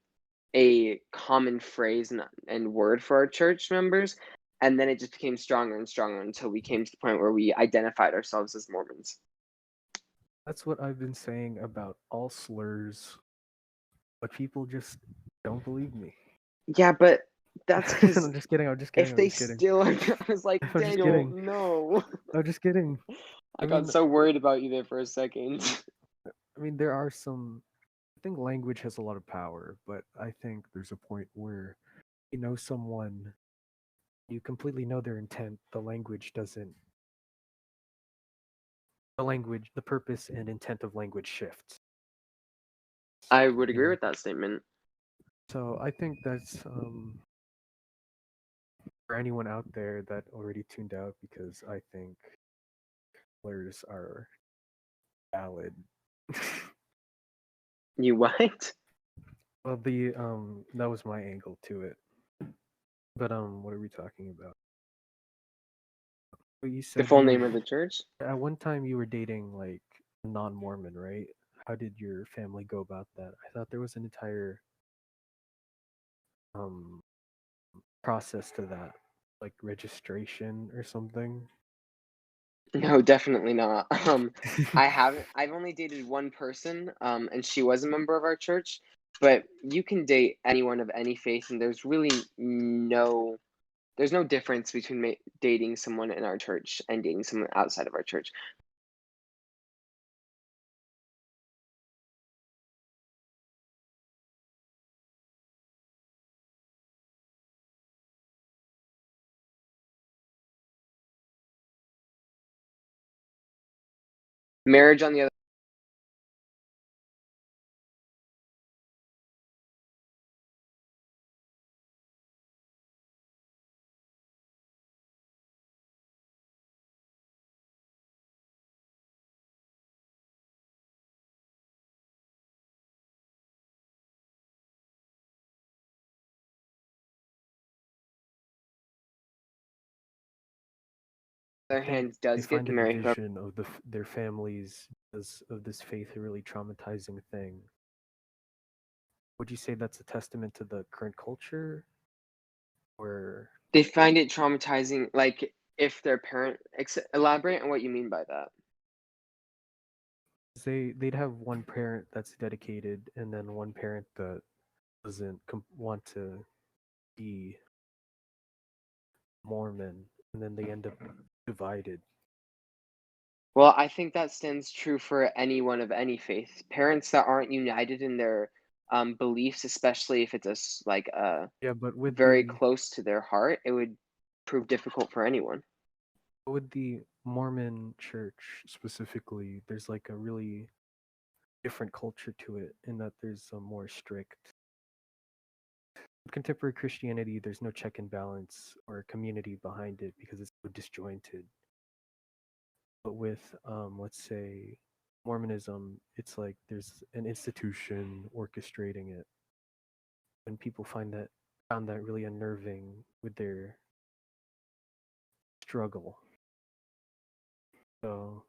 a common phrase and word for our church members. And then it just became stronger and stronger until we came to the point where we identified ourselves as Mormons. That's what I've been saying about all slurs, but people just don't believe me. Yeah, but that's because I'm just kidding. I'm just kidding. if I'm they just kidding. still are, I was like, I'm just Daniel, kidding. no. I'm just kidding. I got so worried about you there for a second. I mean, there are some. I think language has a lot of power, but I think there's a point where you know someone, you completely know their intent. The language doesn't. The language, the purpose and intent of language shifts. I would You agree know. with that statement. So I think that's for anyone out there that already tuned out, because I think slurs are valid. You what? Well, the that was my angle to it. But what are we talking about? Well, you The said full you were name of the church? at one time you were dating like a non-Mormon, right? How did your family go about that? I thought there was an entire um process to that, like registration or something. No, definitely not. I've only dated one person, and she was a member of our church, but you can date anyone of any faith, and there's really there's no difference between dating someone in our church and dating someone outside of our church. Marriage, on the I other think hand, they does get find to a marry whoever. division of their families because of this faith a really traumatizing thing. Would you say that's a testament to the current culture, or They find it traumatizing, like if their parent. Elaborate on what you mean by that. they'd have one parent that's dedicated and then one parent that doesn't want to be Mormon, and then they end up divided. Well, I think that stands true for anyone of any faith. Parents that aren't united in their beliefs, especially if it's like Yeah, but very close to their heart, it would prove difficult for anyone. with the Mormon church specifically, there's like a really different culture to it in that there's a more strict. With contemporary Christianity, there's no check and balance or community behind it because it's so disjointed. But with, let's say, Mormonism, it's like there's an institution orchestrating it, and people found that really unnerving with their struggle. So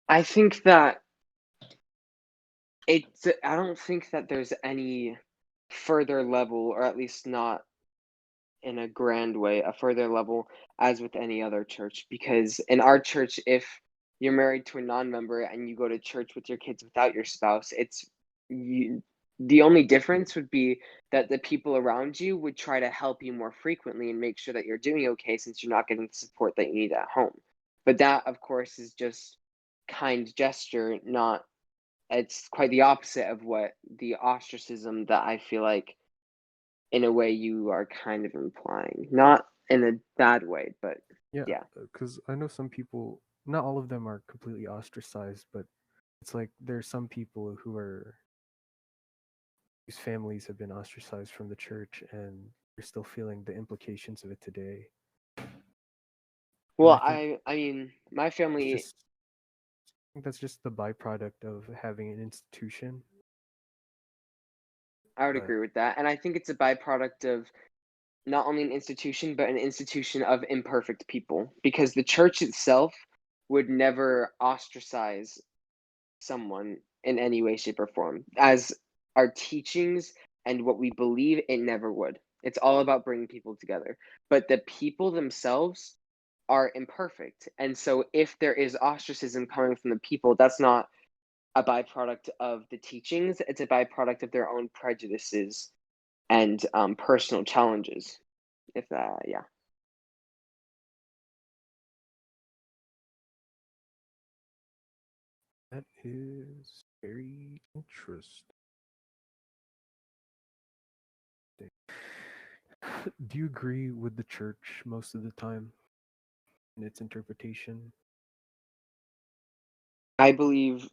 I think that I don't think that there's any further level, or at least not in a grand way, a further level as with any other church. Because in our church, if you're married to a non-member and you go to church with your kids without your spouse, it's you. The only difference would be that the people around you would try to help you more frequently and make sure that you're doing okay since you're not getting the support that you need at home. But that, of course, is just kind gesture, not it's quite the opposite of what the ostracism that I feel like in a way you are kind of implying. Not in a bad way, but Yeah, yeah. because I know some people. Not all of them are completely ostracized, but it's like there's some people whose families have been ostracized from the church, and they're still feeling the implications of it today. And Well, I think I mean, my it's family, just I think that's just the byproduct of having an institution. I would But agree with that. And I think it's a byproduct of not only an institution, but an institution of imperfect people. Because the church itself would never ostracize someone in any way, shape, or form. As our teachings and what we believe, it never would. It's all about bringing people together. But the people themselves are imperfect. And so if there is ostracism coming from the people, that's not a byproduct of the teachings, it's a byproduct of their own prejudices and personal challenges. If yeah. that is very interesting. Do you agree with the church most of the time in its interpretation? I believe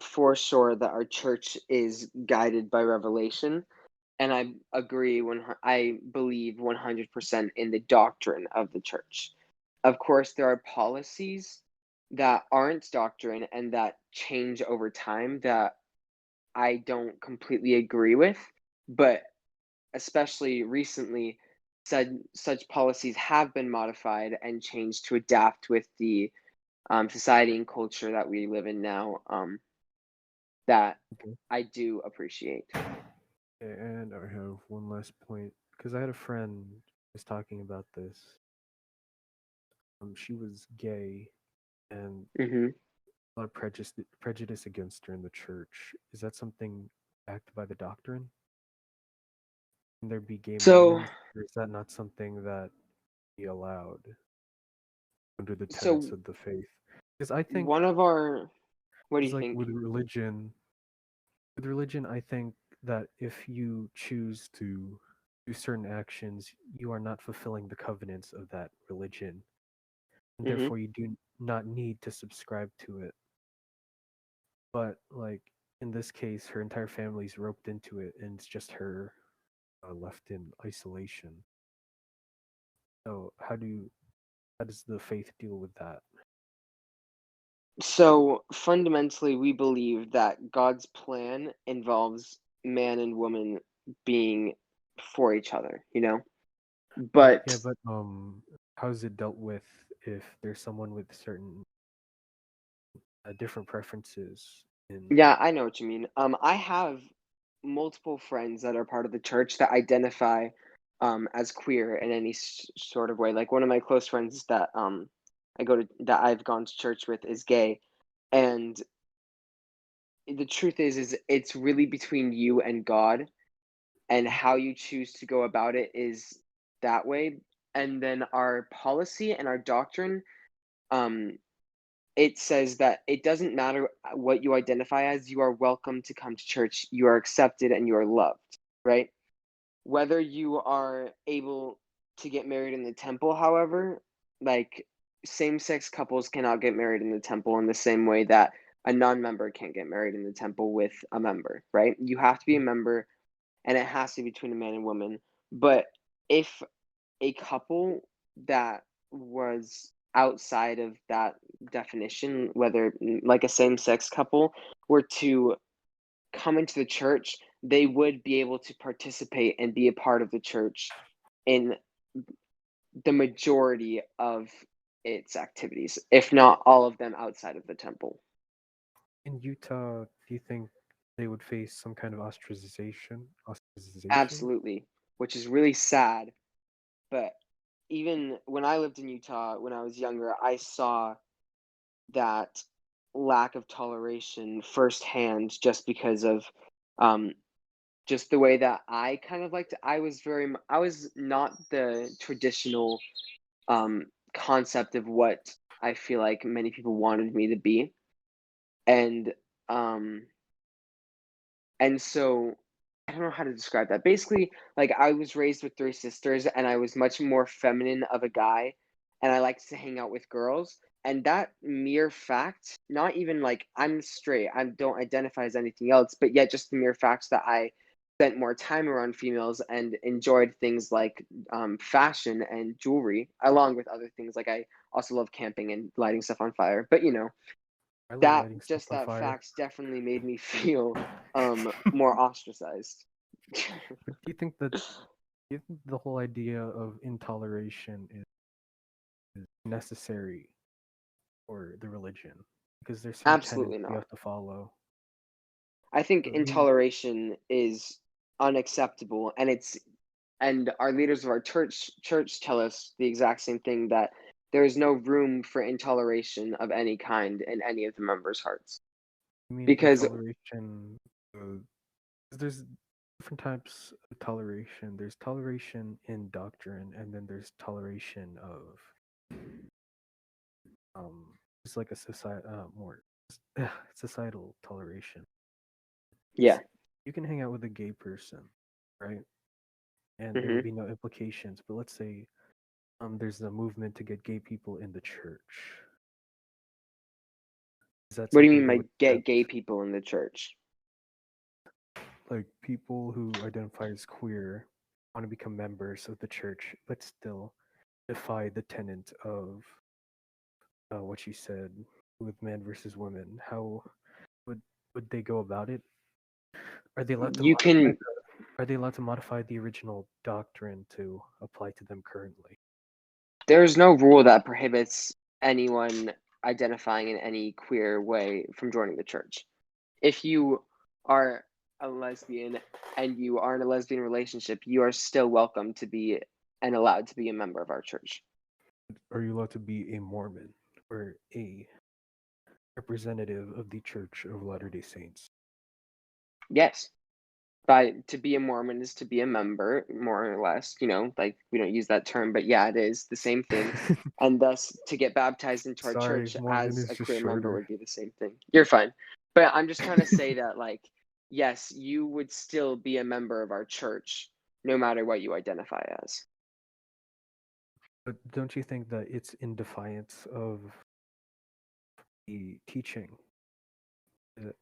for sure that our church is guided by revelation, and I agree when I believe 100% in the doctrine of the church. Of course, there are policies that aren't doctrine and that change over time that I don't completely agree with, but especially recently, such policies have been modified and changed to adapt with the society and culture that we live in now. That Okay. I do appreciate. And I have one last point because I had a friend who was talking about this. She was gay, and Hmm. a lot of prejudice against her in the church. Is that something backed by the doctrine? Can there be gay So, Mormons, or is that not something that be allowed under the tenets so of the faith? Because I think, one of our, what do because you like think? with religion, I think that if you choose to do certain actions, you are not fulfilling the covenants of that religion, and Hmm. therefore you do not need to subscribe to it. But like in this case, her entire family's roped into it, and it's just her left in isolation. So how does the faith deal with that? So fundamentally, we believe that God's plan involves man and woman being for each other, you know? Yeah, But but how is it dealt with if there's someone with certain different preferences in? yeah, I know what you mean. I have multiple friends that are part of the church that identify as queer in any sort of way. Like one of my close friends that that I've gone to church with is gay, and the truth is it's really between you and God, and how you choose to go about it is that way. And then our policy and our doctrine, um, it says that it doesn't matter what you identify as, you are welcome to come to church, you are accepted, and you are loved, right? Whether you are able to get married in the temple, however, like same sex couples cannot get married in the temple in the same way that a non member can't get married in the temple with a member, right? You have to be a member and it has to be between a man and woman. But if a couple that was outside of that definition, whether like a same sex couple, were to come into the church, they would be able to participate and be a part of the church in the majority of its activities, if not all of them outside of the temple. In Utah, do you think they would face some kind of ostracization? Ostracization? Absolutely, which is really sad. But even when I lived in Utah when I was younger, I saw that lack of toleration firsthand just because of just the way that I kind of liked. I was not the traditional concept of what I feel like many people wanted me to be, and um, and so I don't know how to describe that. Basically, like I was raised with three sisters, and I was much more feminine of a guy, and I liked to hang out with girls. And that mere fact, not even like I'm straight, I don't identify as anything else, but yet just the mere fact that I spent more time around females and enjoyed things like fashion and jewelry, along with other things. Like I also love camping and lighting stuff on fire. But I love that lighting stuff just on that fire. fact definitely made me feel more ostracized. But do you think the whole idea of intoleration is necessary for the religion? Because there's some tenets Absolutely you not. have to follow. I think Being intoleration is unacceptable, and our leaders of our church tell us the exact same thing, that there is no room for intoleration of any kind in any of the members' hearts. I mean Because intoleration. 'Cause there's different types of toleration. There's toleration in doctrine, and then there's toleration of it's like a more societal toleration. yeah. You can hang out with a gay person, right? And there would Hmm. be no implications. But let's say there's a movement to get gay people in the church. Is that What do you something mean they by would get gay accept? people in the church? Like people who identify as queer want to become members of the church, but still defy the tenet of what you said with men versus women. How would would they go about it? Are they allowed to You can are they allowed to modify the original doctrine to apply to them currently? There's no rule that prohibits anyone identifying in any queer way from joining the church. If you are a lesbian and you are in a lesbian relationship, you are still welcome to be and allowed to be a member of our church. Are you allowed to be a Mormon or a representative of the Church of Latter-day Saints? Yes. But to be a Mormon is to be a member, more or less, like we don't use that term, but yeah, it is the same thing. And thus, to get baptized into our Sorry, church Mormon as is a just queer member shorter. would be the same thing. You're fine. But I'm just trying to say that, like, yes, you would still be a member of our church no matter what you identify as. But don't you think that it's in defiance of the teaching to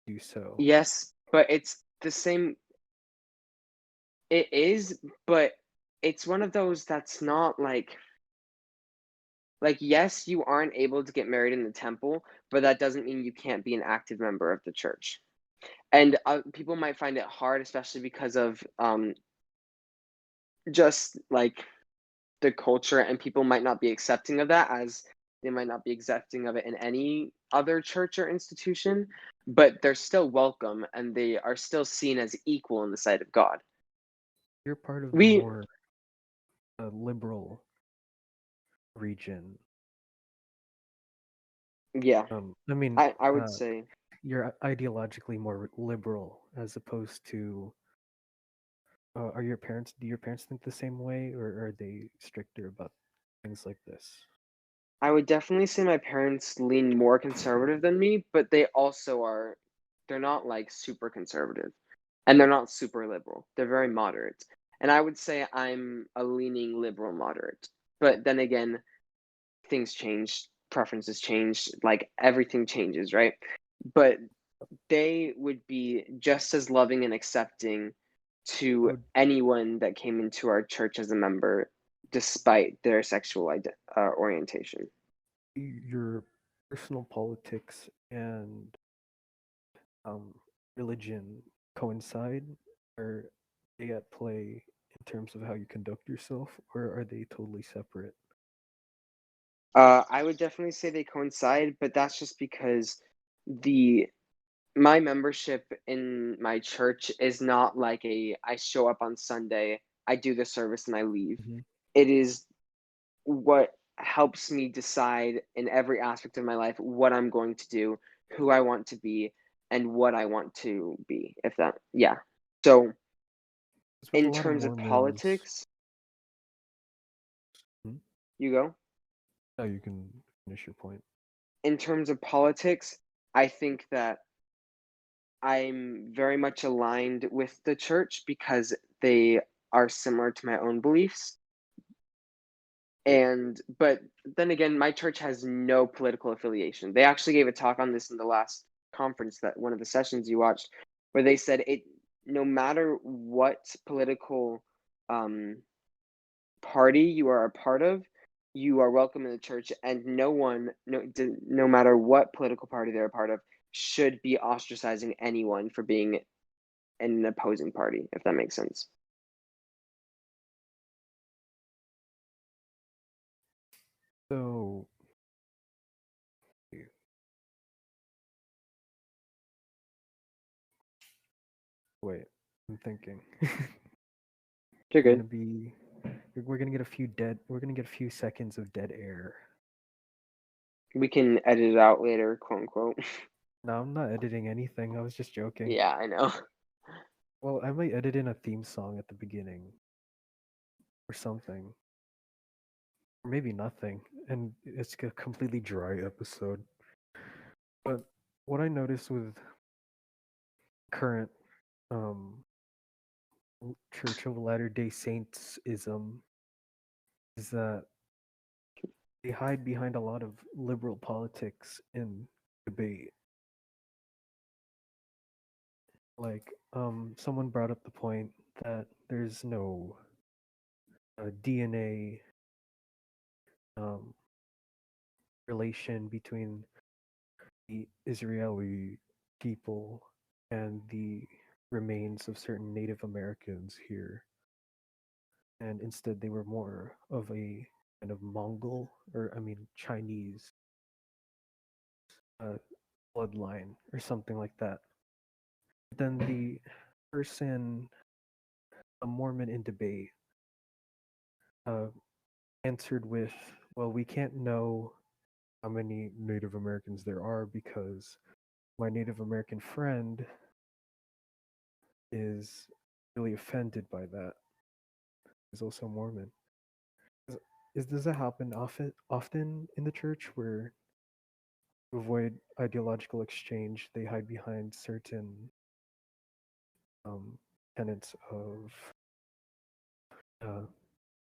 do so? Yes, but it's the same. It is, but it's one of those that's not like, yes, you aren't able to get married in the temple, but that doesn't mean you can't be an active member of the church. And people might find it hard, especially because of just like the culture, and people might not be accepting of that, as they might not be accepting of it in any other church or institution, but they're still welcome and they are still seen as equal in the sight of God. You're part of the We, more liberal region. yeah, I mean, I would say. you're ideologically more liberal as opposed to. Do your parents think the same way, or are they stricter about things like this? I would definitely say my parents lean more conservative than me, but they also are, they're not like super conservative and they're not super liberal. They're very moderate. And I would say I'm a leaning liberal moderate. But then again, things change, preferences change, like everything changes, right? But they would be just as loving and accepting to Oh, anyone that came into our church as a member, despite their sexual orientation. your personal politics and um, religion coincide? Are they at play in terms of how you conduct yourself, or are they totally separate? I would definitely say they coincide, but that's just because the my membership in my church is not like I show up on Sunday, I do the service and I leave. Hmm. It is what helps me decide in every aspect of my life what I'm going to do, who I want to be, and what I want to be, if that, yeah. So 'Cause with a in lot of terms of Mormons, politics, hmm? you go. Oh, you can finish your point. In terms of politics, I think that I'm very much aligned with the church because they are similar to my own beliefs. And but then again, my church has no political affiliation. They actually gave a talk on this in the last conference, that one of the sessions you watched, where they said it, no matter what political um, party you are a part of, you are welcome in the church, and no matter what political party they're a part of, should be ostracizing anyone for being in an opposing party, if that makes sense. So, wait, I'm thinking. You're We're gonna good. be, we're gonna get a few dead. We're gonna get a few seconds of dead air. We can edit it out later, quote unquote. No, I'm not editing anything. I was just joking. Yeah, I know. Well, I might edit in a theme song at the beginning or something, or maybe nothing, and it's a completely dry episode. But what I noticed with current um Church of Latter-day Saints-ism is that they hide behind a lot of liberal politics in debate. Like, someone brought up the point that there's no DNA um, relation between the Israeli people and the remains of certain Native Americans here. And instead, they were more of a kind of Mongol, or I mean, Chinese uh, bloodline or something like that. Then the person, a Mormon in debate, uh, answered with, "Well, we can't know how many Native Americans there are because my Native American friend is really offended by that. He's also Mormon." Does that happen often in the church where to avoid ideological exchange, they hide behind certain um, tenets of uh,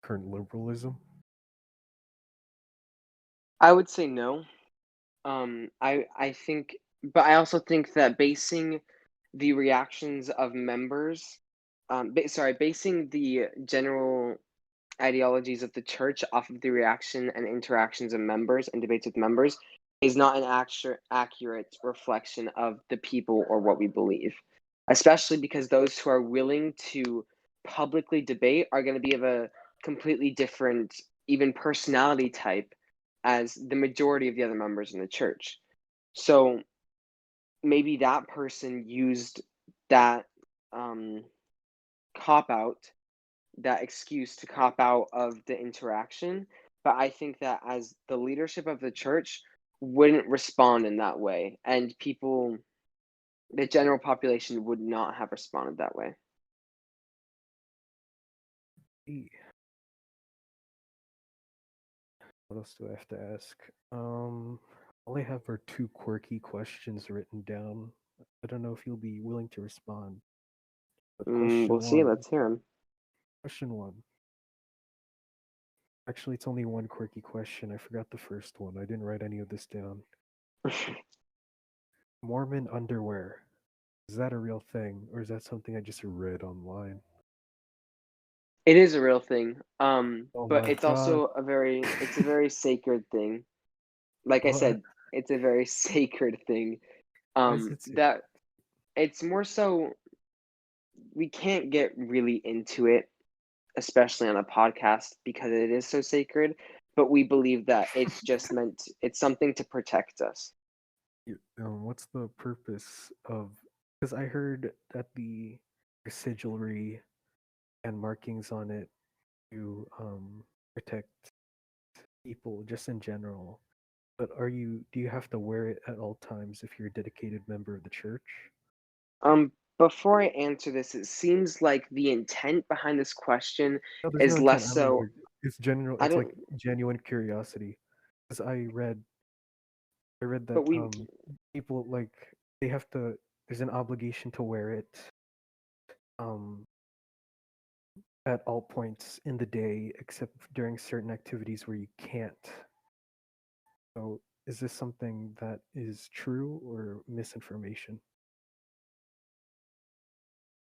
current liberalism? I would say no. I think, but I also think that basing the reactions of members, basing the general ideologies of the church off of the reaction and interactions of members and debates with members is not an accurate reflection of the people or what we believe, especially because those who are willing to publicly debate are going to be of a completely different, even personality type, as the majority of the other members in the church. So maybe that person used that um, cop out, that excuse to cop out of the interaction. But I think that as the leadership of the church wouldn't respond in that way, and people, the general population, would not have responded that way. E- What else do I have to ask? All I have are two quirky questions written down. I don't know if you'll be willing to respond. But We'll see. Let's hear them. question one. Actually, it's only one quirky question. I forgot the first one. I didn't write any of this down. Mormon underwear. Is that a real thing, or is that something I just read online? It is a real thing, Oh but my it's god. also it's a very sacred thing. Like I What? said, it's a very sacred thing. Why is it? That it's more so, we can't get really into it, especially on a podcast, because it is so sacred. But we believe that it's something to protect us. What's the purpose of? Because I heard that the sigilry and markings on it to protect people just in general. But do you have to wear it at all times if you're a dedicated member of the church? Before I answer this, it seems like the intent behind this question No, there's no is intent. less I mean, so. like, it's general. I It's like don't, genuine curiosity. Because I read that but we people like they have to. There's an obligation to wear it um at all points in the day, except during certain activities where you can't. So, is this something that is true or misinformation?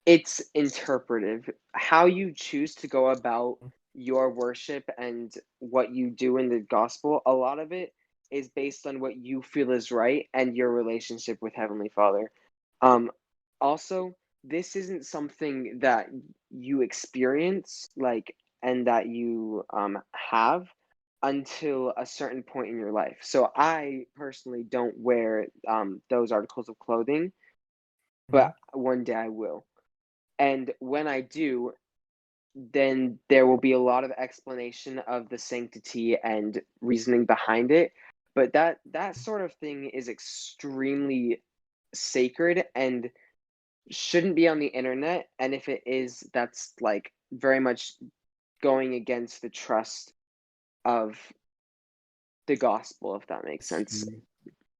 it's interpretive. How you choose to go about Mm. your worship and what you do in the gospel, a lot of it is based on what you feel is right and your relationship with Heavenly Father. Um, Also, this isn't something that you experience, like, and that you have until a certain point in your life. So I personally don't wear those articles of clothing, Mhm. but one day I will. And when I do, then there will be a lot of explanation of the sanctity and reasoning behind it. But that sort of thing is extremely sacred and shouldn't be on the internet. And if it is, that's like very much going against the trust of the gospel, if that makes sense. See,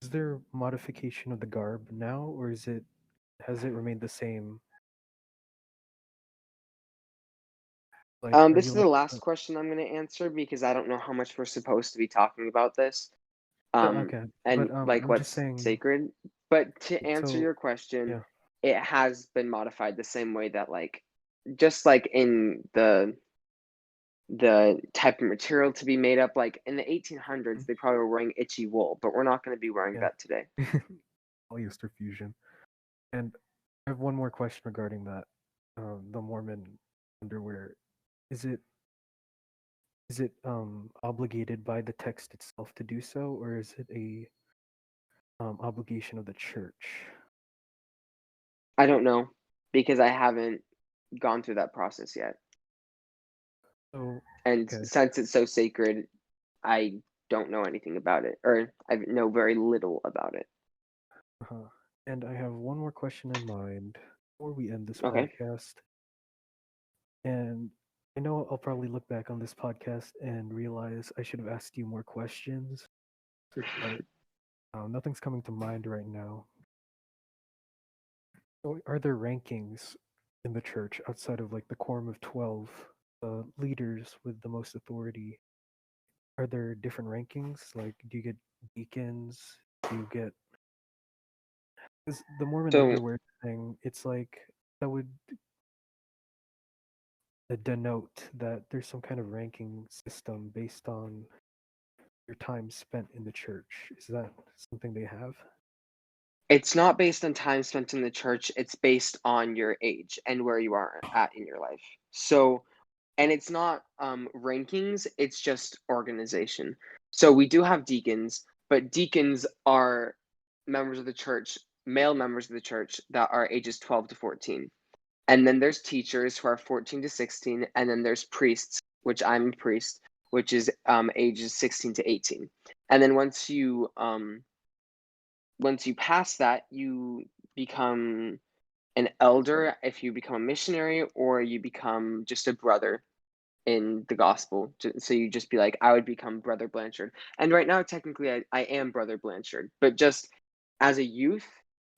is there modification of the garb now, or has it remained the same? Like, are This you is the like, last question I'm going to answer because I don't know how much we're supposed to be talking about this. okay, but And like I'm just what's saying. sacred. But to answer So, your question, yeah, it has been modified the same way that like just like in the type of material to be made up, like in the 1800s, mm, they probably were wearing itchy wool, but we're not going to be wearing yeah, that today. polyester fusion. And I have one more question regarding that. The Mormon underwear. Is it obligated by the text itself to do so, or is it a obligation of the church? I don't know because I haven't gone through that process yet. So, And okay. since it's so sacred, I don't know anything about it, or I know very little about it. Uh-huh. And I have one more question in mind before we end this Okay. podcast. And I know I'll probably look back on this podcast and realize I should have asked you more questions, but nothing's coming to mind right now. So are there rankings in the church outside of like the quorum of 12 leaders with the most authority? Are there different rankings? Like, do you get deacons? Do you get. Because the Mormon So underwear thing, it's like that would denote that there's some kind of ranking system based on your time spent in the church. Is that something they have? it's not based on time spent in the church, it's based on your age and where you are at in your life. So, and it's not rankings, it's just organization. So we do have deacons, but deacons are members of the church, male members of the church that are ages 12 to 14. And then there's teachers who are 14 to 16, and then there's priests, which I'm a priest, which is ages 16 to 18. And then once you pass that, you become an elder if you become a missionary, or you become just a brother in the gospel. So you just be like, I would become Brother Blanchard. And right now, technically, I am Brother Blanchard. But just as a youth,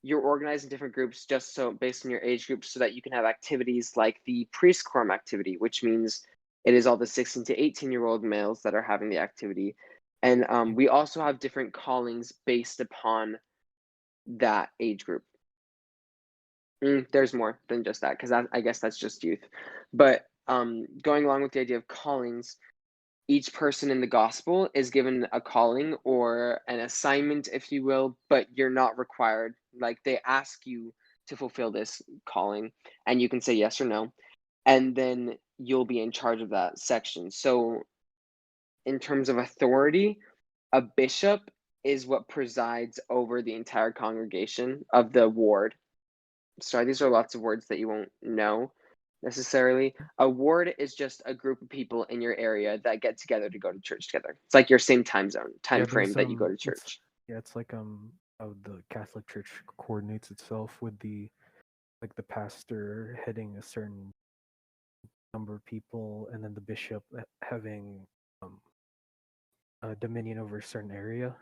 you're organized in different groups just so based on your age group so that you can have activities like the priest quorum activity, which means it is all the 16 to 18-year-old males that are having the activity. And we also have different callings based upon that age group. There's more than just that because I guess that's just youth. But going along with the idea of callings, each person in the gospel is given a calling or an assignment, if you will, but you're not required. Like they ask you to fulfill this calling, and you can say yes or no, and then you'll be in charge of that section. So, in terms of authority, a bishop is what presides over the entire congregation of the ward. Sorry, these are lots of words that you won't know, necessarily. A ward is just a group of people in your area that get together to go to church together. It's like your same time frame that you go to church. It's like how the Catholic Church coordinates itself with the pastor heading a certain number of people, and then the bishop having dominion over a certain area.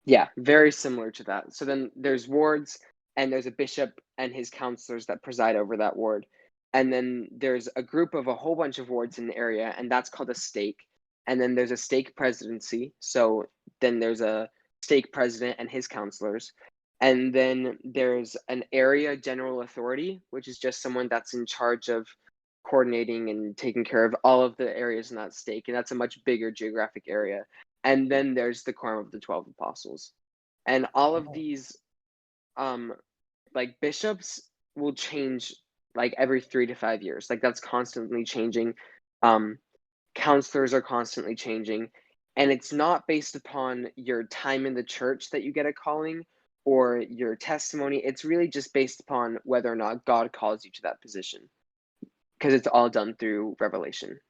Yeah, very similar to that. So then there's wards, and there's a bishop and his counselors that preside over that ward. And then there's a group of a whole bunch of wards in the area, and that's called a stake. And then there's a stake presidency. So then there's a stake president and his counselors. And then there's an area general authority, which is just someone that's in charge of coordinating and taking care of all of the areas in that stake. And that's a much bigger geographic area. And then there's the quorum of the 12 apostles. And all of these like bishops will change like every 3 to 5 years. Like that's constantly changing. Counselors are constantly changing, and it's not based upon your time in the church that you get a calling or your testimony. It's really just based upon whether or not God calls you to that position, because it's all done through revelation.